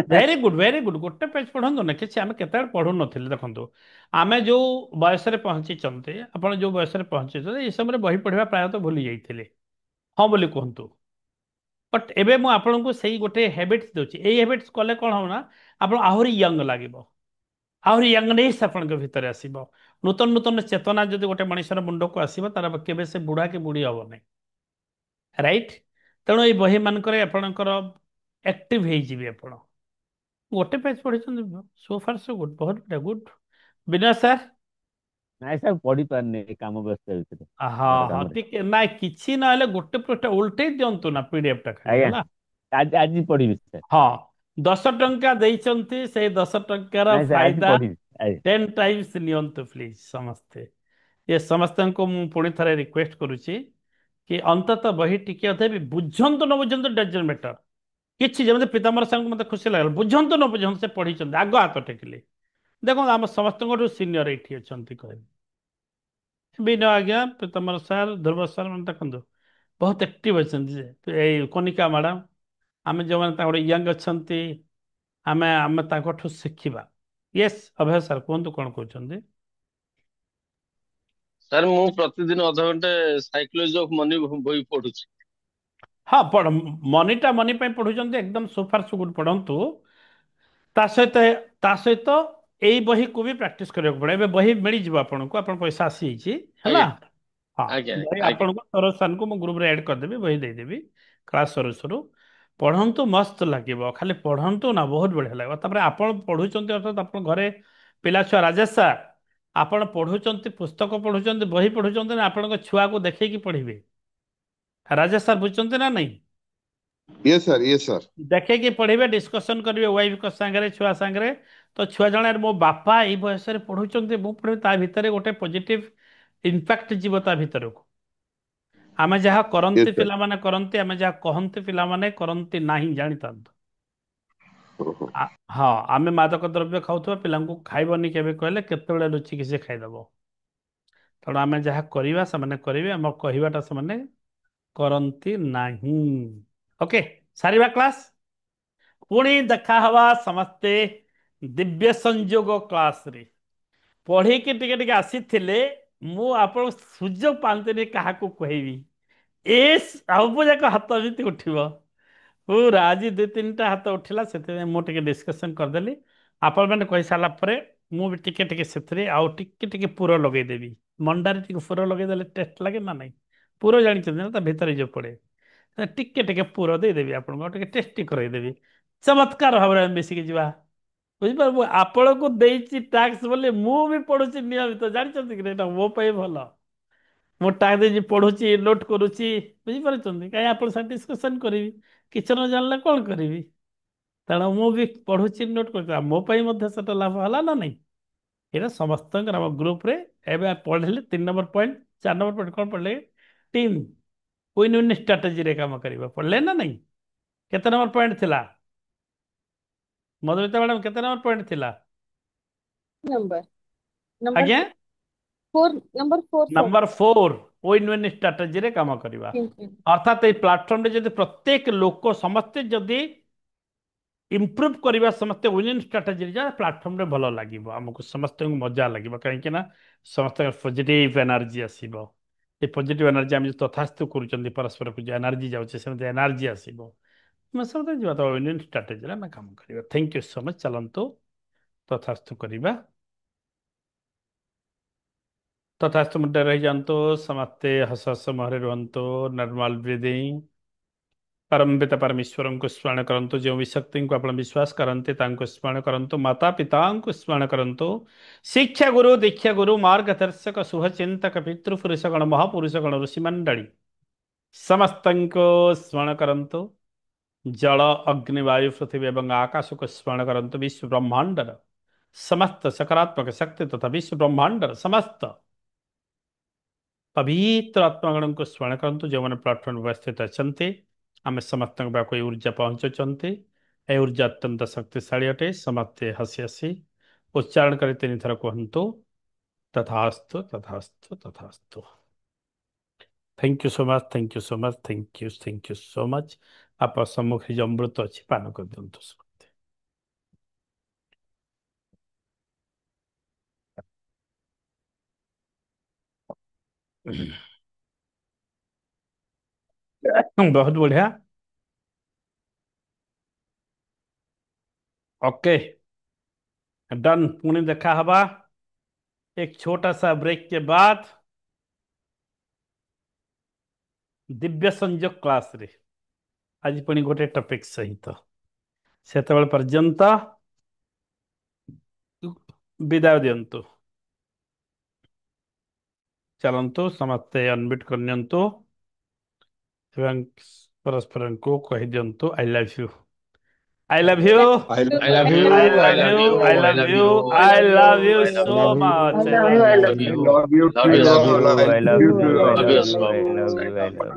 ଭେରି ଗୁଡ୍ ଗୋଟେ ପେଜ ପଢ଼ନ୍ତୁ ନା କିଛି ଆମେ କେତେବେଳେ ପଢ଼ୁନଥିଲେ ଦେଖନ୍ତୁ ଆମେ ଯେଉଁ ବୟସରେ ପହଞ୍ଚିଛନ୍ତି ଆପଣ ଯେଉଁ ବୟସରେ ପହଞ୍ଚିଛନ୍ତି ଏ ସମୟରେ ବହି ପଢ଼ିବା ପ୍ରାୟତଃ ଭୁଲି ଯାଇଥିଲେ ହଁ ବୋଲି କୁହନ୍ତୁ ବଟ୍ ଏବେ ମୁଁ ଆପଣଙ୍କୁ ସେଇ ଗୋଟେ ହ୍ୟାବିଟ୍ସ ଦେଉଛି ଏଇ ହ୍ୟାବିଟ୍ସ କଲେ କ'ଣ ହବ ନା ଆପଣ ଆହୁରି ୟଙ୍ଗ ଲାଗିବ ଆହୁରି ୟଙ୍ଗନେସ୍ ଆପଣଙ୍କ ଭିତରେ ଆସିବ ନୂତନ ନୂତନ ଚେତନା ଯଦି ଗୋଟେ ମଣିଷର ମୁଣ୍ଡକୁ ଆସିବ ତାର କେବେ ସେ ବୁଢ଼ା କି ବୁଢ଼ୀ ହବ ନାହିଁ ରାଇଟ୍ ତେଣୁ ଏଇ ବହି ମାନଙ୍କରେ ଆପଣଙ୍କର ଆକ୍ଟିଭ ହେଇଯିବେ ଆପଣ ଗୋଟେ ପେଜ ପଢ଼ିଛନ୍ତି ସୋ ଫାର ସୋ ଗୁଡ୍ ବହୁତ ବଢ଼ିଆ ଗୁଡ୍ ବିନୟ ସାର୍ ନାଇଁ ସାର୍ ପଢି ପାରୁନି ଏ କାମ ବ୍ୟସ୍ତ ଭିତରେ ହଁ ଘର ହଁ କାମରେ। ଟିକେ ନାଇଁ କିଛି ନହେଲେ ଗୋଟେ ପୃଷ୍ଠା ଉଲ୍ଟେଇ ଦିଅନ୍ତୁ ନା ପିଡିଏଫ ଟା ଖାଲି ଆଜ୍ଞା ହେଲା ଆଜି ଆଜି ପଢିବି ସାର୍। ହଁ 10 ଟଙ୍କା ଦେଇଛନ୍ତି ସେଇ 10 ଟଙ୍କାର ନାଇଁ ସାର୍ ଆଜି ଫାଇଦା ପଢିବି ଆଜ୍ଞା 10 ଟାଇମ୍ସ ନିଅନ୍ତୁ ପ୍ଲିଜ ସମସ୍ତେ ଏ ସମସ୍ତଙ୍କୁ ମୁଁ ପୁଣି ଥରେ ରିକ୍ୱେଷ୍ଟ କରୁଛି କି ଅନ୍ତତଃ ବହି ଟିକେ ଅଧେ ବି ବୁଝନ୍ତୁ ନ ବୁଝନ୍ତୁ ଡଜନ୍ ମ୍ୟାଟର କିଛି ଯେମିତି ପିତାମ୍ବର ସାର୍ଙ୍କୁ ମୋତେ ଖୁସି ଲାଗିଲା ବୁଝନ୍ତୁ ନ ବୁଝନ୍ତୁ ସେ ପଢିଛନ୍ତି ଆଗ ହାତ ଟେକିଲେ ଦେଖନ୍ତୁ ଆମ ସମସ୍ତଙ୍କଠୁ ସିନିୟର ଏଇଠି ଅଛନ୍ତି କହିଲେ ବିନୟ ଆଜ୍ଞା ପିତାମ୍ବର ସାର୍ ଧ୍ରୁବ ସାର୍ ମାନେ ଦେଖନ୍ତୁ ବହୁତ ଆକ୍ଟିଭ ଅଛନ୍ତି ଏଇ କନିକା ମ୍ୟାଡ଼ାମ ଆମେ ଯେଉଁମାନେ ତାଙ୍କର ୟଙ୍ଗ ଅଛନ୍ତି ଆମେ ଆମେ ତାଙ୍କଠୁ ଶିଖିବା ୟେସ୍ ଅଭୟ ସାର୍ କୁହନ୍ତୁ କ'ଣ କହୁଛନ୍ତି ସାର୍ ମୁଁ ପ୍ରତିଦିନ ଅଧଘଣ୍ଟେ ସାଇକୋଲୋଜି ଅଫ ମନି ବହି ପଢୁଛି। ହଁ ମନିଟା ମନି ପାଇଁ ପଢୁଛନ୍ତି ଏକଦମ ସୁପାର ସୁଗୁଡ ପଢନ୍ତୁ ତା ସହିତ ତା ସହିତ ଏଇ ବହିକୁ ବି ପ୍ରାକ୍ଟିସ କରିବାକୁ ପଡେ ଏବେ ବହି ମିଳିଯିବ ଆପଣଙ୍କୁ ଆପଣ ପଇସା ଆସିଯାଇଛି ହେଲା ଆଜ୍ଞା ହଁ ଆଜ୍ଞା ବହି ଆଜ୍ଞା ଆପଣଙ୍କୁ ସରୋଜ ସାର୍ଙ୍କୁ ମୁଁ ଗ୍ରୁପରେ ଆଡ୍ କରିଦେବି ବହି ଦେଇଦେବି କ୍ଲାସ ସରୁ ସରୁ ପଢନ୍ତୁ ମସ୍ତ ଲାଗିବ ଖାଲି ପଢନ୍ତୁ ନା ବହୁତ ବଢିଆ ଲାଗିବ ତାପରେ ଆପଣ ପଢୁଛନ୍ତି ଅର୍ଥାତ୍ ଆପଣ ଘରେ ପିଲା ଛୁଆ ରାଜେଶ ସାର୍ ଆପଣ ପଢୁଛନ୍ତି ପୁସ୍ତକ ପଢୁଛନ୍ତି ବହି ପଢୁଛନ୍ତି ନା ଆପଣଙ୍କ ଛୁଆକୁ ଦେଖେଇକି ପଢିବେ ରାଜେଶ ସାର୍ ବୁଝୁଛନ୍ତି ନା ନାଇଁ ୟେସ୍ ସାର୍। ଦେଖେଇକି ପଢିବେ ଡିସ୍କସନ କରିବେ ୱାଇଫଙ୍କ ସାଙ୍ଗରେ ଛୁଆ ସାଙ୍ଗରେ ତ ଛୁଆ ଜଣେ ମୋ ବାପା ଏଇ ବୟସରେ ପଢୁଛନ୍ତି ମୁଁ ପଢିବି ତା ଭିତରେ ଗୋଟେ ପଜିଟିଭ ଇମ୍ପାକ୍ଟ ଯିବ ତା ଭିତରକୁ ଆମେ ଯାହା କରନ୍ତି ୟେସ୍ ସାର୍। ପିଲାମାନେ କରନ୍ତି ଆମେ ଯାହା କହନ୍ତି ପିଲାମାନେ କରନ୍ତି ନାହିଁ ଜାଣିଥାନ୍ତୁ ଓହୋ। ହଁ ଆମେ ମାଦକ ଦ୍ରବ୍ୟ ଖାଉଥିବା ପିଲାଙ୍କୁ ଖାଇବନି କେବେ କହିଲେ କେତେବେଳେ ଲୁଚିକି ସେ ଖାଇଦବ ତେଣୁ ଆମେ ଯାହା କରିବା ସେମାନେ କରିବେ ଆମର କହିବାଟା ସେମାନେ କରନ୍ତି ନାହିଁ ଓକେ ସାରିବା କ୍ଲାସ୍ ପୁଣି ଦେଖା ହବା ସମସ୍ତେ ଦିବ୍ୟ ସଂଯୋଗ କ୍ଲାସରେ ପଢିକି ଟିକେ ଟିକେ ଆସିଥିଲେ ମୁଁ ଆପଣ ସୁଯୋଗ ପାଆନ୍ତିନି କାହାକୁ କହିବି ଏ ସବୁ ଯାକ ହାତ ଏମିତି ଉଠିବ ପୁରା ଆଜି 2-3ଟା ହାତ ଉଠିଲା ସେଥିପାଇଁ ମୁଁ ଟିକେ ଡିସ୍କସନ କରିଦେଲି ଆପଣମାନେ କହିସାରିଲା ପରେ ମୁଁ ବି ଟିକେ ଟିକେ ସେଥିରେ ଆଉ ଟିକେ ଟିକେ ପୁର ଲଗେଇଦେବି ମଣ୍ଡାରେ ଟିକେ ପୁର ଲଗେଇଦେଲେ ଟେଷ୍ଟ ଲାଗେ ନା ନାହିଁ ପୁର ଜାଣିଛନ୍ତି ନା ତା ଭିତରେ ଯୋଉ ପଡେ ଟିକେ ଟିକେ ପୁର ଦେଇଦେବି ଆପଣଙ୍କୁ ଆଉ ଟିକେ ଟେଷ୍ଟି କରେଇଦେବି ଚମତ୍କାର ଭାବରେ ଆମେ ମିଶିକି ଯିବା ବୁଝିପାରିବ ମୁଁ ଆପଣଙ୍କୁ ଦେଇଛି ଟାସ୍କ ବୋଲି ମୁଁ ବି ପଢୁଛି ନିୟମିତ ଜାଣିଛନ୍ତି କି ଏଇଟା ମୋ ପାଇଁ ଭଲ। ମୁଁ ଟାସ୍କ ଦେଇଛି ପଢୁଛି ନୋଟ୍ କରୁଛି ବୁଝିପାରୁଛନ୍ତି କାହିଁ ଆପଣଙ୍କ ସାଙ୍ଗେ ଡିସ୍କସନ୍ କରିବି କିଛି ନ ଜାଣିଲେ କ'ଣ କରିବି ତେଣୁ ମୁଁ ବି ପଢୁଛି ନୋଟ୍ କରୁଛି ଆଉ ମୋ ପାଇଁ ମଧ୍ୟ ସେଟା ଲାଭ ହେଲା ନା ନାହିଁ ଏଇଟା ସମସ୍ତଙ୍କର ଆମ ଗ୍ରୁପରେ ଏବେ ପଢିଲେ 3 ନମ୍ବର ପଏଣ୍ଟ 4 ନମ୍ବର ପଏଣ୍ଟ କ'ଣ ପଢିଲେ ଟିମ୍ ୱିନ୍ ୱିନ୍ ଷ୍ଟ୍ରାଟେଜିରେ କାମ କରିବା ପଢିଲେ ନା ନାହିଁ କେତେ ନମ୍ବର ପଏଣ୍ଟ ଥିଲା ମଧୁମିତା ମ୍ୟାଡାମ କେତେ ନମ୍ବର ପଏଣ୍ଟ ଥିଲା नंबर नंबर ଆଜ୍ଞା 4 number 4 sir number 4 win win ଷ୍ଟ୍ରାଟେଜିରେ କାମ କରିବା ଅର୍ଥାତ ଏଇ ପ୍ଲାଟଫର୍ମରେ ଯଦି ପ୍ରତ୍ୟେକ ଲୋକ ସମସ୍ତେ ଯଦି ଇମ୍ପ୍ରୁଭ କରିବା ସମସ୍ତେ ୱିନିଂ ଷ୍ଟ୍ରାଟେଜିରେ ଯାହା ପ୍ଲାଟଫର୍ମରେ ଭଲ ଲାଗିବ ଆମକୁ ସମସ୍ତଙ୍କୁ ମଜା ଲାଗିବ କାହିଁକି ନା ସମସ୍ତଙ୍କର ପଜିଟିଭ ଏନର୍ଜି ଆସିବ ଏ ପଜିଟିଭ ଏନର୍ଜି ଆମେ ତଥାସ୍ତୁ କରୁଛନ୍ତି ପରସ୍ପରକୁ ଯେଉଁ ଏନର୍ଜି ଯାଉଛି ସେମିତି ଏନର୍ଜି ଆସିବ ଆମେ ସମସ୍ତେ ଯିବା ତ ୱିନିଂ ଷ୍ଟ୍ରାଟେଜିରେ ଆମେ କାମ କରିବା ଥ୍ୟାଙ୍କ ୟୁ ସୋ ମଚ୍ ଚାଲନ୍ତୁ ତଥାସ୍ତୁ କରିବା ତଥାସ୍ତୁ ମୁଦ୍ରାରେ ରହିଯାଆନ୍ତୁ ସମସ୍ତେ ହସ ହସ ମୁହଁରେ ରୁହନ୍ତୁ ନର୍ମାଲ ବ୍ରିଦିଂ परमपिता परमेश्वर को स्मरण करंतु जो भी शक्ति को आप विश्वास करते स्मरण करंतु माता पिता को स्मरण करंतु शिक्षा गुरु दीक्षा गुरु मार्गदर्शक शुभचिंतक पितृपुरुष गण महापुरुष गण ऋषि मंडली समस्त को स्मरण करंतु जल अग्नि वायु पृथ्वी एवं आकाश को स्मरण करंतु विश्व ब्रह्मांडर समस्त सकारात्मक शक्ति तथा विश्व ब्रह्मांडर समस्त पवित्र आत्मागण को स्मरण करंतु जो मैंने प्लाटफर्म उपस्थित अच्छा आम समस्त पाक ऊर्जा पहुंचुंट ए ऊर्जा अत्यंत शक्तिशाली अटे समस्ते हसी हसी उच्चारण कर 3 थर कहतु तथास्तु तथास्तु तथास्तु thank you so much thank you so much thank you so much आप सम्मुखी जो अमृत अच्छी पान कर दिंतु बहुत बढ़िया ओके डन पुणी देखा हवा एक छोटा सा ब्रेक के बाद दिव्य संयोग क्लास रे आज पुणी गोटे टॉपिक सहित सेतबेल पर्यंत विदाय दियंतु चलंतु समस्ते अनम्यूट करनियंतु एवं परस्पर को कहि दियंतु I love you I love you I I love I you, I love love you, you, I I love love you, you, I I love love you, you I love so you, much. I I love you. love you, love you love too you, I love all. you, I I love love you you, too I all. love love you you, as I well. love you, I love you.